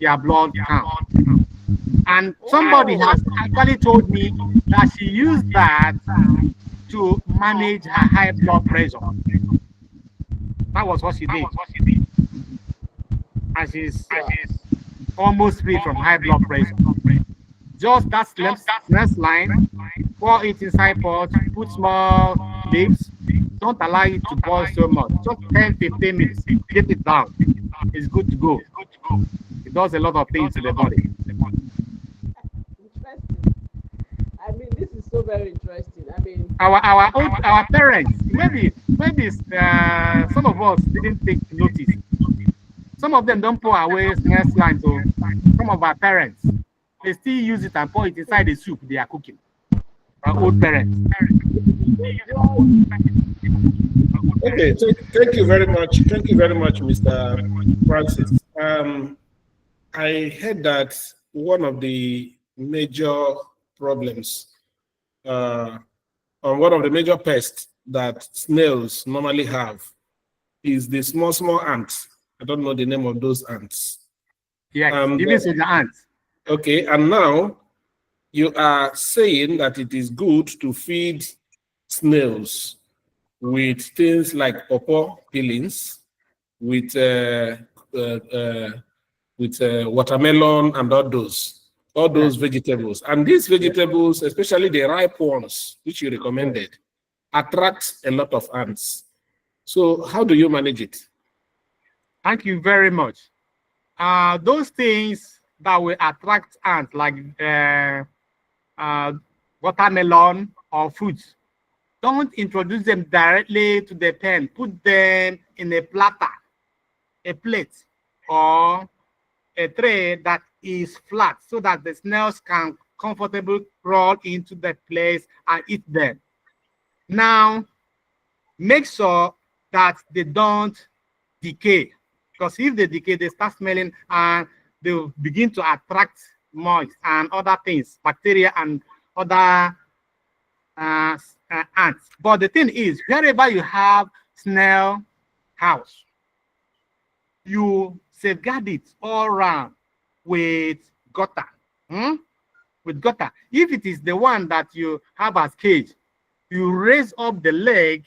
your blood count. And somebody has actually told me that she used that to manage her high blood pressure. That was what she did. And she's almost free from high blood pressure. Just that snail slime, pour it inside pot, put small leaves. Don't allow it to boil so much. Just 10-15 minutes. Get it down. It's good to go. It does a lot of things to the body. Interesting. I mean, this is so very interesting. I mean, our parents, maybe some of us didn't take notice. Some of them don't pour away snail slime. So some of our parents, they still use it and pour it inside the soup they are cooking. Our old parents. Okay, so thank you very much. Thank you very much, Mr. Francis. I heard that one of the major problems, or one of the major pests that snails normally have is the small ants. I don't know the name of those ants. Yeah, even so the ants. Okay, and now you are saying that it is good to feed snails with things like pawpaw peelings, with watermelon and all those vegetables. And these vegetables, especially the ripe ones, which you recommended, attract a lot of ants. So how do you manage it? Thank you very much. Those things that will attract ants, like watermelon or fruits, don't introduce them directly to the pen. Put them in a platter, a plate, or a tray that is flat so that the snails can comfortably crawl into the place and eat them. Now, make sure that they don't decay, because if they decay, they start smelling and they will begin to attract moist and other things, bacteria and other ants. But the thing is, wherever you have snail house, you safeguard it all around with gutter. With gutter. If it is the one that you have as cage, you raise up the leg,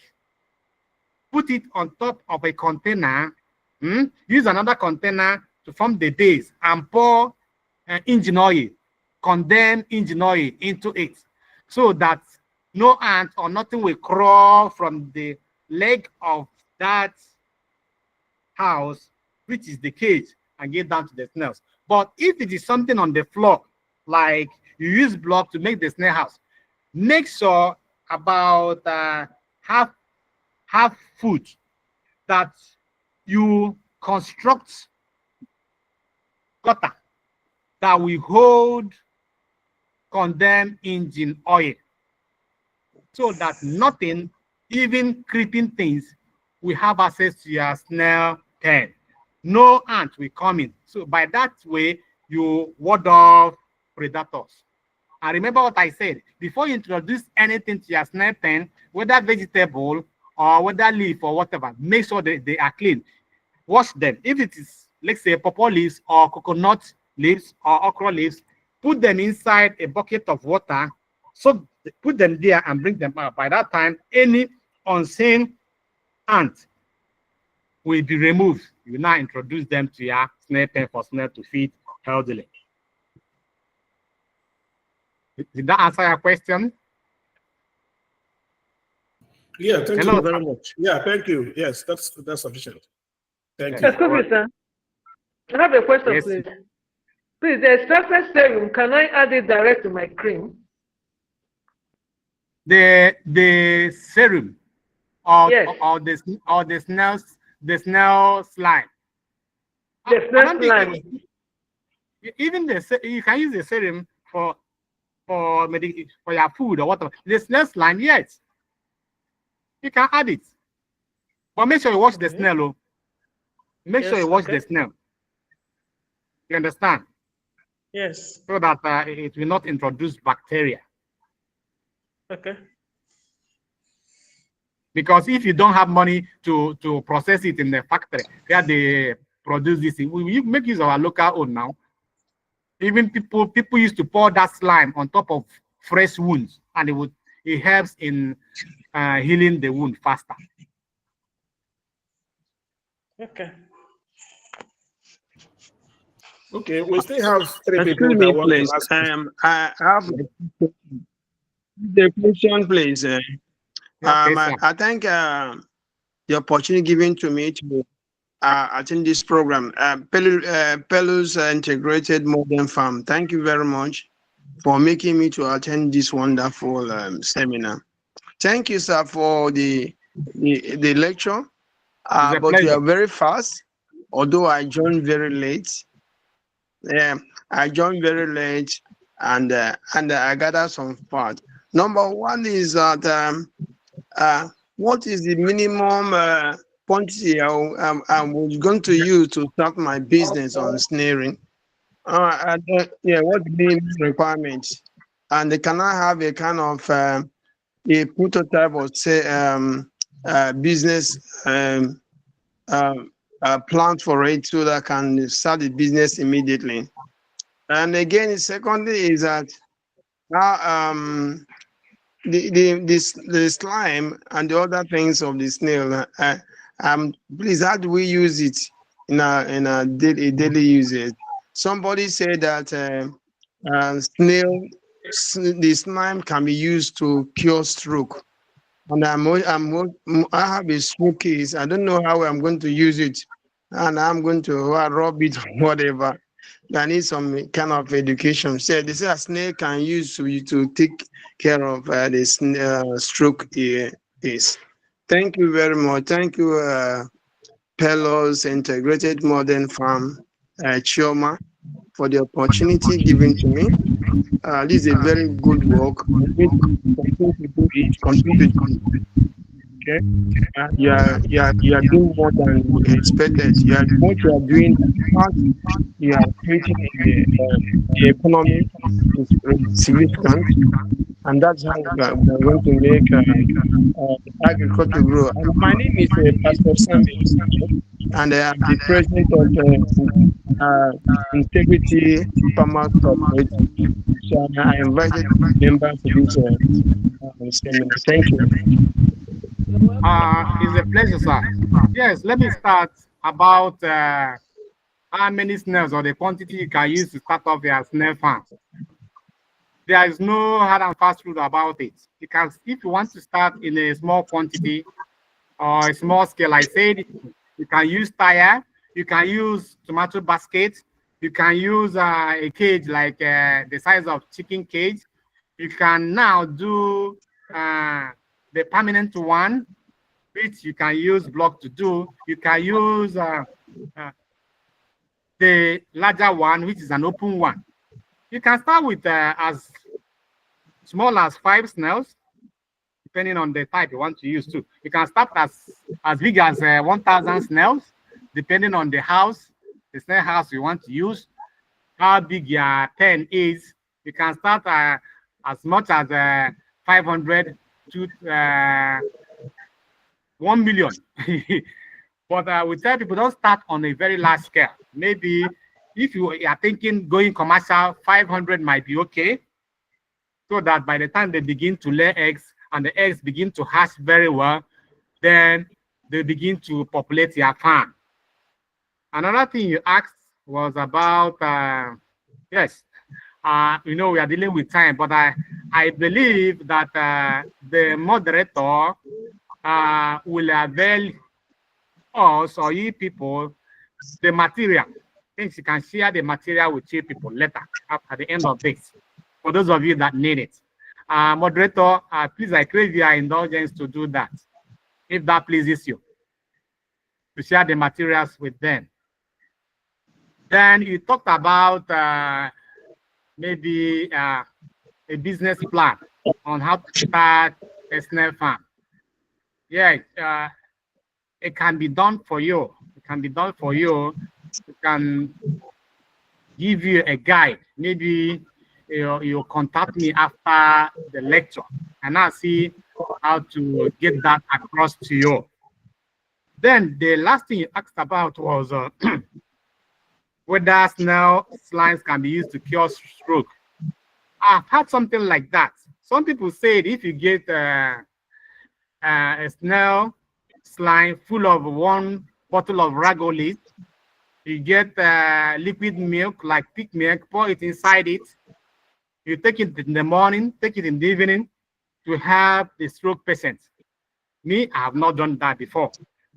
put it on top of a container, use another container to form the base and pour engine oil, condensed engine oil into it, so that no ant or nothing will crawl from the leg of that house, which is the cage, and get down to the snails. But if it is something on the floor, like you use block to make the snail house, make sure about half foot that you construct gutter that will hold condemned engine oil, so that nothing, even creeping things, will have access to your snail pen. No ant will come in. So by that way, you ward off predators. And remember what I said, before you introduce anything to your snail pen, whether vegetable or whether leaf or whatever, make sure they are clean. Wash them. If it is, let's say, pawpaw leaves or coconut leaves or okra leaves, put them inside a bucket of water. So put them there and bring them out. By that time, any unseen ant will be removed. You now introduce them to your snail pen for snail to feed healthily. Did that answer your question? Yeah, thank Hello. you very much. Yeah, thank you. Yes, that's sufficient. Thank Okay. you. Excuse me, sir. I have a question, Yes. please. Please, the extracted serum, can I add it direct to my cream? The serum or Yes. the snail slime. The I snail don't think slime. even you can use the serum for your food or whatever. The snail slime, yes, you can add it, but make sure you wash the snail. Oh. Make sure Yes, you wash okay. the snail. You understand? Yes. So that it will not introduce bacteria. Okay. Because if you don't have money to process it in the factory where they produce this, we make use of our local own now. Even people used to pour that slime on top of fresh wounds, and it helps in healing the wound faster. Okay. Okay, we still have three people Excuse that me, want to please. ask. I have the question, please. Okay, sir. I thank the opportunity given to me to attend this program. Pelu's Integrated Modern Farm. Thank you very much for making me to attend this wonderful seminar. Thank you, sir, for the lecture. It's a But you pleasure. are very fast, although I joined very late. I joined very late, and I gathered some part. Number one is that what is the minimum quantity I'm going to use to start my business on snaring? What's the minimum requirements? And can I have a kind of a prototype or say business plan for it so that I can start the business immediately? And again, secondly, is that the slime and the other things of the snail. Please, how do we use it in a daily usage? Somebody said that the slime can be used to cure stroke. And I have a stroke case. I don't know how I'm going to use it, and I'm going to rub it or whatever. I need some kind of education. So they say a snail can use to take care of the stroke case. Thank you very much. Thank you, Pelos Integrated Modern Farm, Chioma, for the opportunity given to me. This is a very good work. Continue to do. Okay, you are doing more than expected. What you are doing. You are creating the economy is significant, and that's how we are going to make agriculture grow. And my name is Pastor Samuel, and I am the president of Integrity Farmers Cooperative. So I invited members to this seminar. Thank you. It's a pleasure, sir. Yes, let me start about how many snails or the quantity you can use to start off your snail farm. There is no hard and fast rule about it. Because if you want to start in a small quantity or a small scale, I said you can use tire, you can use tomato basket, you can use a cage like the size of chicken cage. You can now do the permanent one, which you can use block to do. You can use the larger one, which is an open one. You can start with as small as 5 snails. You depending on the type you want to use too. You can start as big as 1,000 snails, depending on the house, the snail house you want to use, how big your pen is. You can start as much as 500 to 1 million. But we tell people don't start on a very large scale. Maybe if you are thinking going commercial, 500 might be okay. So that by the time they begin to lay eggs and the eggs begin to hatch very well, then they begin to populate your farm. Another thing you asked was about, yes, we are dealing with time, but I believe that the moderator will avail us or you people the material. Things you can share the material with you people later at the end of this. For those of you that need it. Moderator, please, I crave your indulgence to do that, if that pleases you, to share the materials with them. Then you talked about maybe a business plan on how to start a snail farm. Yeah, it can be done for you. It can be done for you. It can give you a guide. Maybe you contact me after the lecture and I'll see how to get that across to you. Then the last thing you asked about was whether snail slimes can be used to cure stroke. I've had something like that. Some people said if you get a snail slime full of 1 bottle of ragolis, you get liquid milk like pig milk, pour it inside it. You take it in the morning, take it in the evening to help the stroke patient. Me, I have not done that before.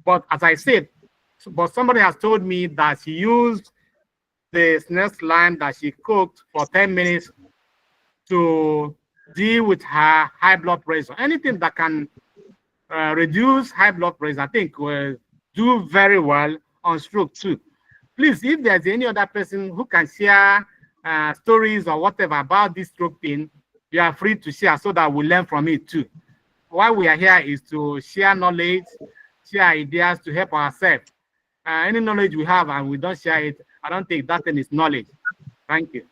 But as I said, but somebody has told me that she used the snail slime that she cooked for 10 minutes to deal with her high blood pressure. Anything that can reduce high blood pressure, I think will do very well on stroke too. Please, if there's any other person who can share stories or whatever about this stroke thing, you are free to share so that we learn from it too. Why we are here is to share knowledge, share ideas to help ourselves. Any knowledge we have and we don't share it, I don't think that thing is knowledge. Thank you.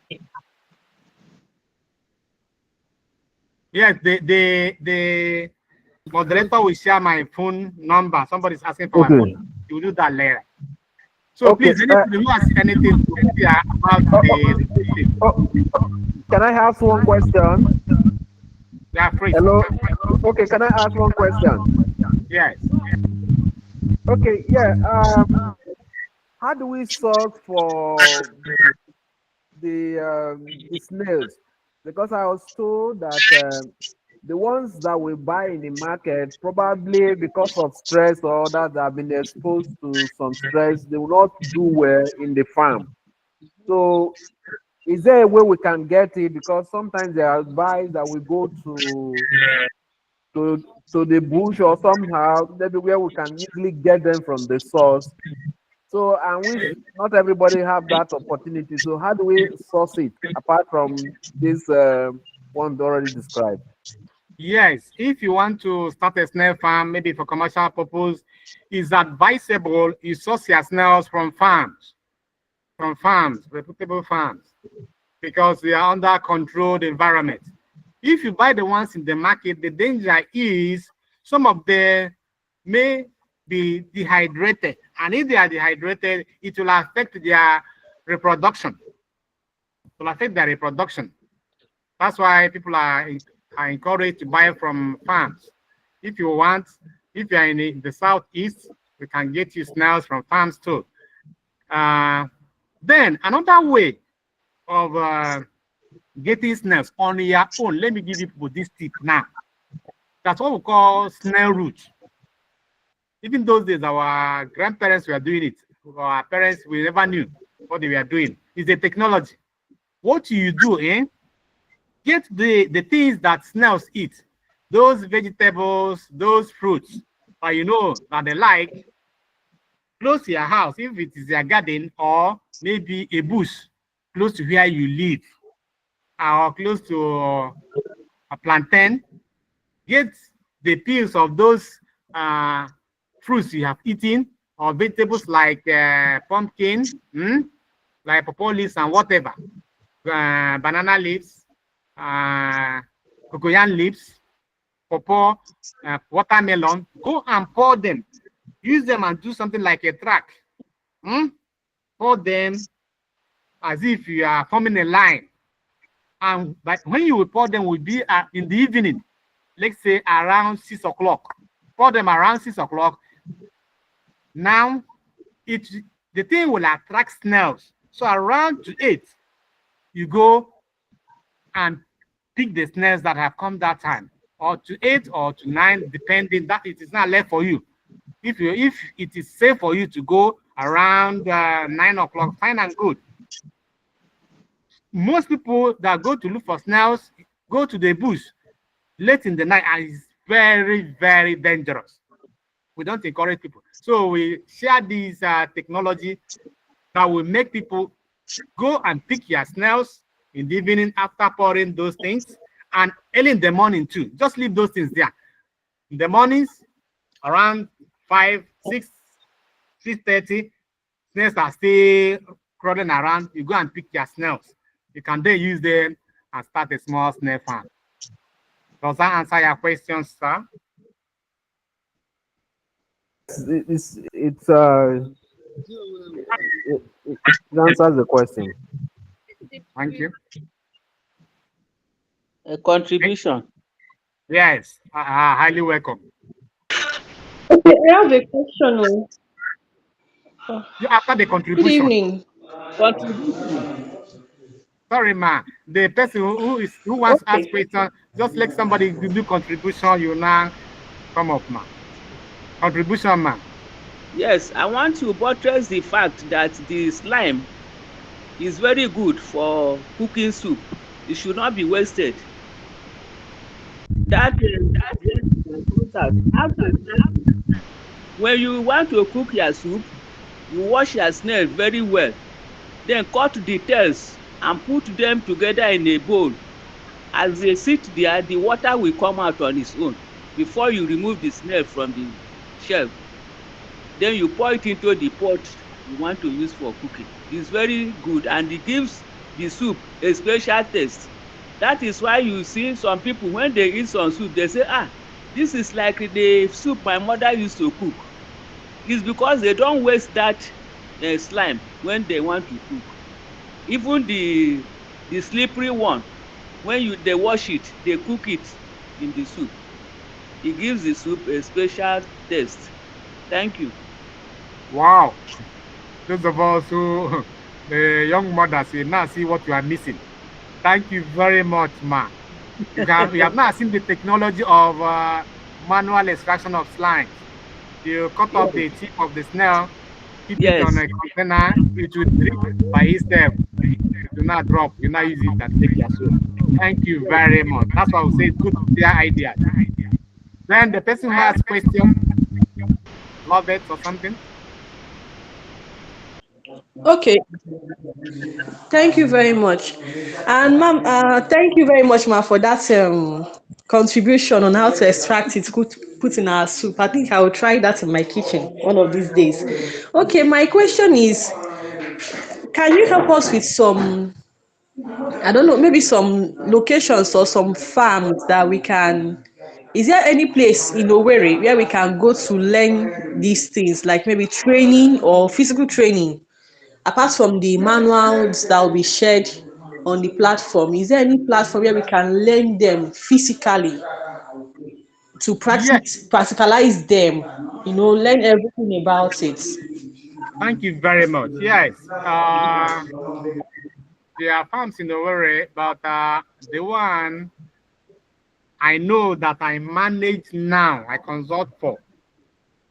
Yes, the moderator will share my phone number. Somebody's asking for my phone. You will do that later. So please, anybody who has anything to share about can I ask one question? Yeah, free. Hello. Okay, can I ask one question? Yes. Okay, yeah. How do we solve for the snails? Because I was told that the ones that we buy in the market, probably because of stress or that have been exposed to some stress, they will not do well in the farm. So is there a way we can get it? Because sometimes there are buys that we go to the bush or somehow, maybe where we can easily get them from the source. So, and not everybody have that opportunity. So how do we source it apart from this one already described? Yes, if you want to start a snail farm, maybe for commercial purpose, it's advisable you source your snails from farms, reputable farms, because they are under controlled environment. If you buy the ones in the market, the danger is some of them may be dehydrated, and if they are dehydrated, it will affect their reproduction. It will affect their reproduction. That's why people are encouraged to buy from farms. If you want, if you're in the southeast, we can get you snails from farms too. Then another way of getting snails on your own, let me give you this tip now. That's what we call snail root. Even those days, our grandparents were doing it. Our parents, we never knew what they were doing. It's a technology. What you do, get the things that snails eat, those vegetables, those fruits that you know that they like, close to your house, if it is your garden or maybe a bush close to where you live, or close to a plantain, get the peels of those fruits you have eaten, or vegetables like pumpkin, like pawpaw leaves and whatever, banana leaves, cocoyam leaves, pawpaw, watermelon. Go and pour them. Use them and do something like a track. Pour them as if you are forming a line. And but when you will pour them will be in the evening, let's say around 6 o'clock. Pour them around 6 o'clock. Now, the thing will attract snails. So around to 8, you go and pick the snails that have come that time, or to 8 or to 9, depending. That it is not left for you. If it is safe for you to go around 9 o'clock, fine and good. Most people that go to look for snails go to the bush late in the night, and it's very, very dangerous. We don't encourage people. So we share this technology that will make people go and pick your snails in the evening after pouring those things, and early in the morning too. Just leave those things there. In the mornings, around 5, 6, 6:30, snails are still crawling around. You go and pick your snails. You can then use them and start a small snail farm. Does that answer your question, sir? It answers the question. Thank you. A contribution. Yes, highly welcome. Okay, I have a question. After the Good contribution. evening. Contribution. Sorry, ma. The person who wants to ask question, just let somebody do contribution. You now come up, ma. Contribution, ma. Yes, I want to buttress the fact that the slime is very good for cooking soup. It should not be wasted. When you want to cook your soup, you wash your snail very well. Then cut the tails and put them together in a bowl. As they sit there, the water will come out on its own before you remove the snail from the shell. Then you pour it into the pot you want to use for cooking. It's very good, and it gives the soup a special taste. That is why you see some people, when they eat some soup, they say, this is like the soup my mother used to cook. It's because they don't waste that slime when they want to cook. Even the slippery one, when they wash it, they cook it in the soup. It gives the soup a special taste. Thank you. Wow. Those of us who, the young mothers, will now see what you are missing. Thank you very much, ma. You have now seen the technology of manual extraction of slime. You cut off the tip of the snail, keep it on a container, it will drip by itself. Do not drop. You now use it and take your soup. Thank you very much. That's why we say good clear idea. Then the person who has question, love it or something. Okay. Thank you very much. And ma'am, thank you very much, ma'am, for that contribution on how to extract it, put in our soup. I think I will try that in my kitchen one of these days. Okay, my question is, can you help us with some, I don't know, maybe some locations or some farms that we can, is there any place in Owerri where we can go to learn these things, like maybe training or physical training? Apart from the manuals that will be shared on the platform, is there any platform where we can learn them physically to practicalize them, learn everything about it? Thank you very much. Yes. There are farms in Owerri, but the one I know that I manage now, I consult for,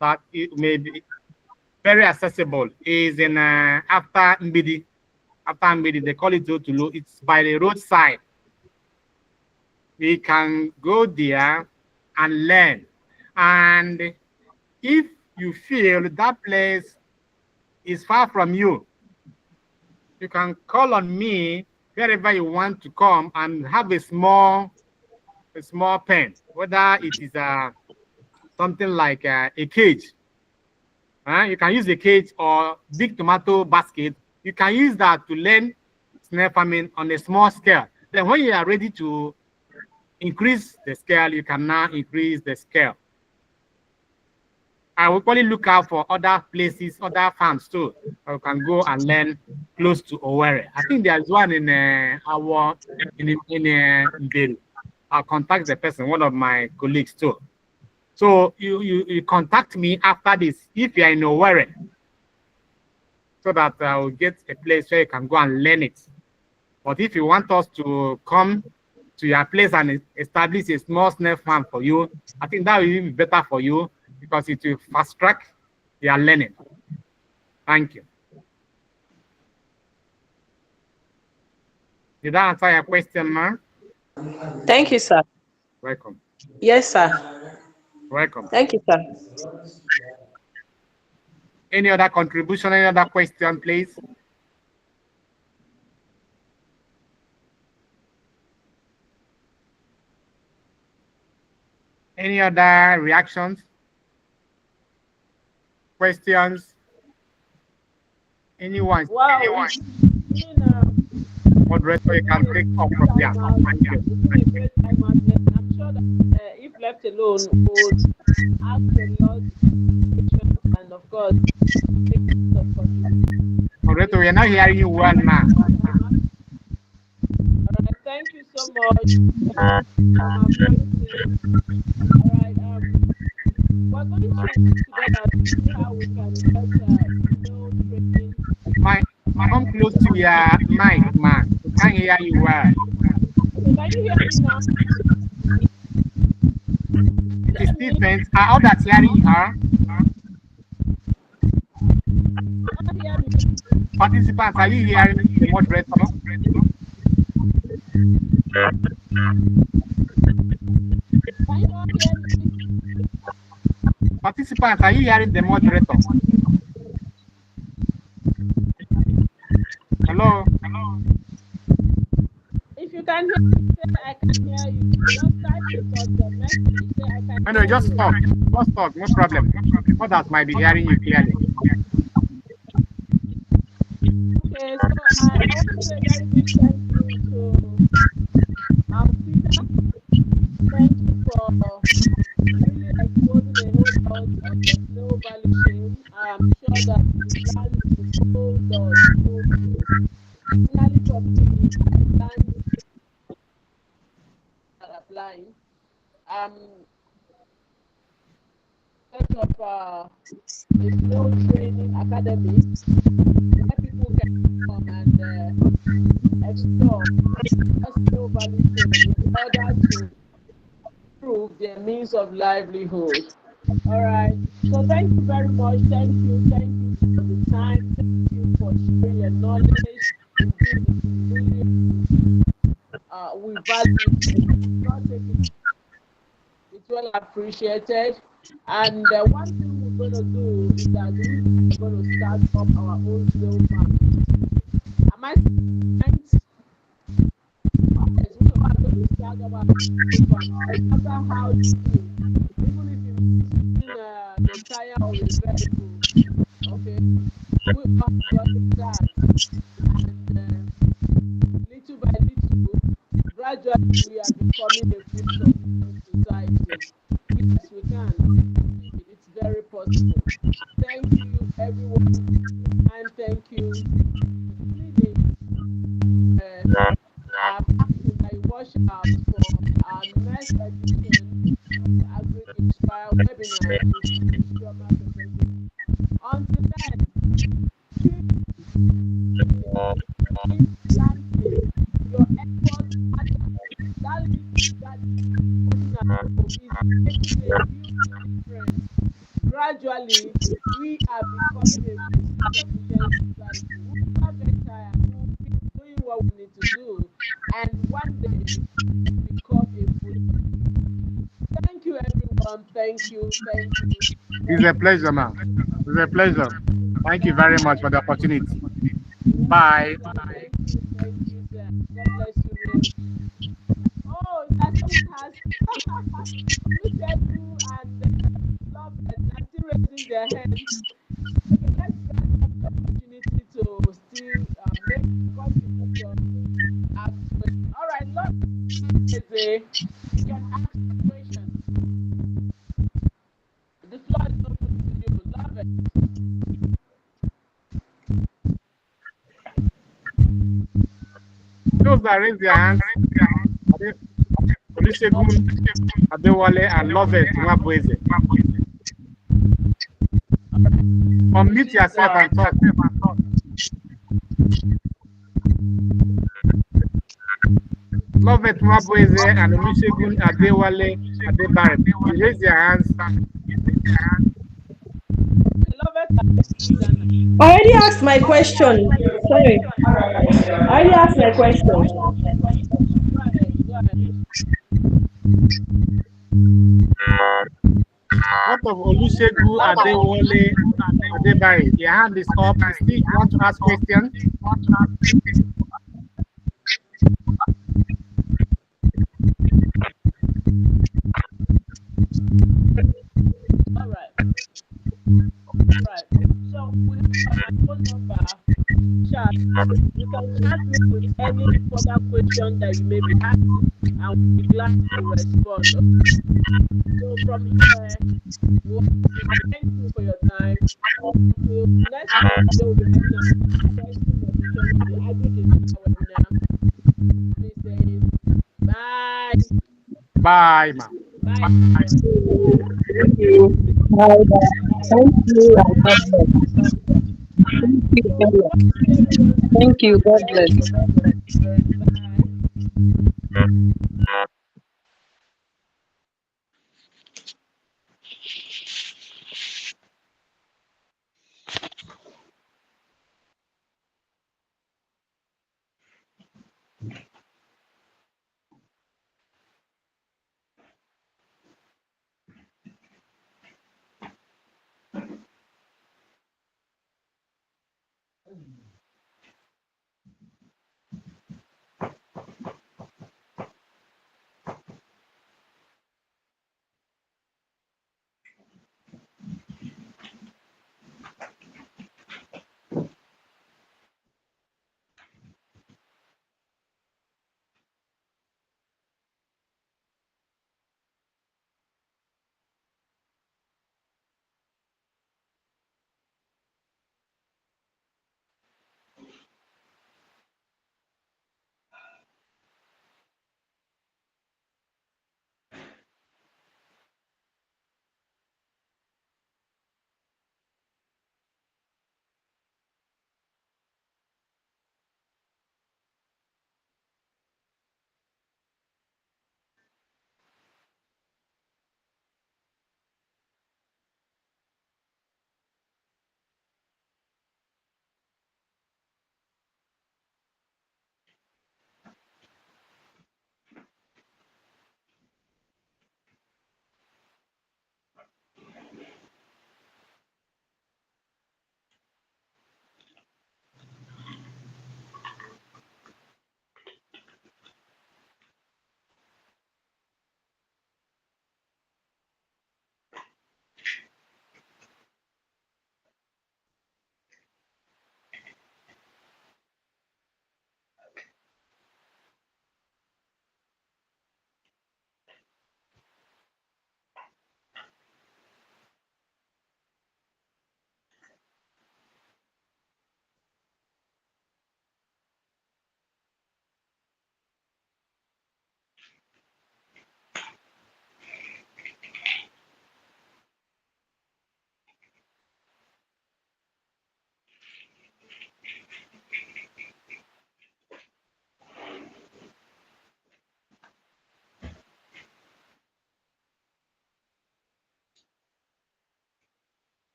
that it may be very accessible, is in after Mbidi. After Mbidi, they call it Zotulu. It's by the roadside. We can go there and learn. And if you feel that place is far from you, you can call on me wherever you want to come and have a small pen, whether it is something like a cage. You can use a cage or big tomato basket. You can use that to learn snail farming on a small scale. Then when you are ready to increase the scale, you can now increase the scale. I will probably look out for other places, other farms too. I can go and learn close to Owerri. I think there's one in Beru. I'll contact the person, one of my colleagues too. So you contact me after this if you are in Owerri, so that I will get a place where you can go and learn it. But if you want us to come to your place and establish a small snail farm for you, I think that will be better for you because it will fast track your learning. Thank you. Did that answer your question, ma'am? Thank you, sir. Welcome. Yes, sir. Welcome. Thank you, sir. Any other contribution, any other question, please? Any other reactions? Questions? Anyone? Wow. Anyone? Moderator, you can take off from there. Thank you. I'm sure that if left alone, would ask a lot of questions and of course make some contributions. Moderator, we are not hearing you well now. All right, thank you so much. All right, we're going to work together to see how we can get training. Come close to your mic, man. We can't hear you well. Okay, can you hear me now? It is still faint. Are others hearing her? Participants, are you hearing the moderator? Participants, are you hearing the moderator? Hello? Hello? If you can hear me, say I can hear you. Just type it on the message. Say I can No, just talk. Just talk. No problem. Others might be hearing you clearly. Okay, so I want to say a very big thank you to our speaker. Thank you for really exposing a whole lot of the snow valley chain. I'm sure that you plan to hold the snow finally from the land that are applying. Set up a snow training academy where people can come and explore snow valley chain in order to improve their means of livelihood. All right. So thank you very much. Thank you for the time. Thank you for sharing your knowledge. We value it. It's well appreciated. And one thing we're going to do is that we're going to start up our own slow farm. Am I right? Yes, we are going to start up our own slow farm. No matter how you do, even if you're using the tire or a vehicle, okay, we are going to start. And little by little, gradually we are becoming a full society. Yes, we can. It's very possible. Thank you, everyone, and thank you. I watch out for our next edition Agric Inspire webinar. Until then, keep planting your efforts matter. That is making a huge difference. Gradually, we are becoming a self-sufficient society. We are very tired. We will keep doing what we need to do, and one day become a full. Thank you, everyone. Thank you. It's a pleasure, ma'am. It's a pleasure. Thank you very much for the opportunity. Bye. Thank you, sir. God bless you. Oh, that's what has. Look at you and. raising their hand. Let's grant them the opportunity to still make contribution. Ask questions. All right, Lord, you can ask questions. The floor is open to you. Love it. Those that raise their hands, Olusegun Adewale and Lovett Nwabweze. Unmute yourself and talk. Lovett Nwabweze and Olusegun Adewale Adebare. Raise your hands. I already asked my question. Sorry. I already asked my question. What of Olusegun Adewale Adebare? Your hand is up. You still want to ask questions? All right. Right. So we have my phone number chat. You can chat me with any further question that you may be asking, and we'll be glad to respond. So from here, thank you for your time. Until next week, they will be having a interesting edition of the Agric webinar. Please say bye. Bye, ma'am. Bye. Thank you. Bye bye. Thank you and God bless. Thank you very much. Thank you. God bless. Bye.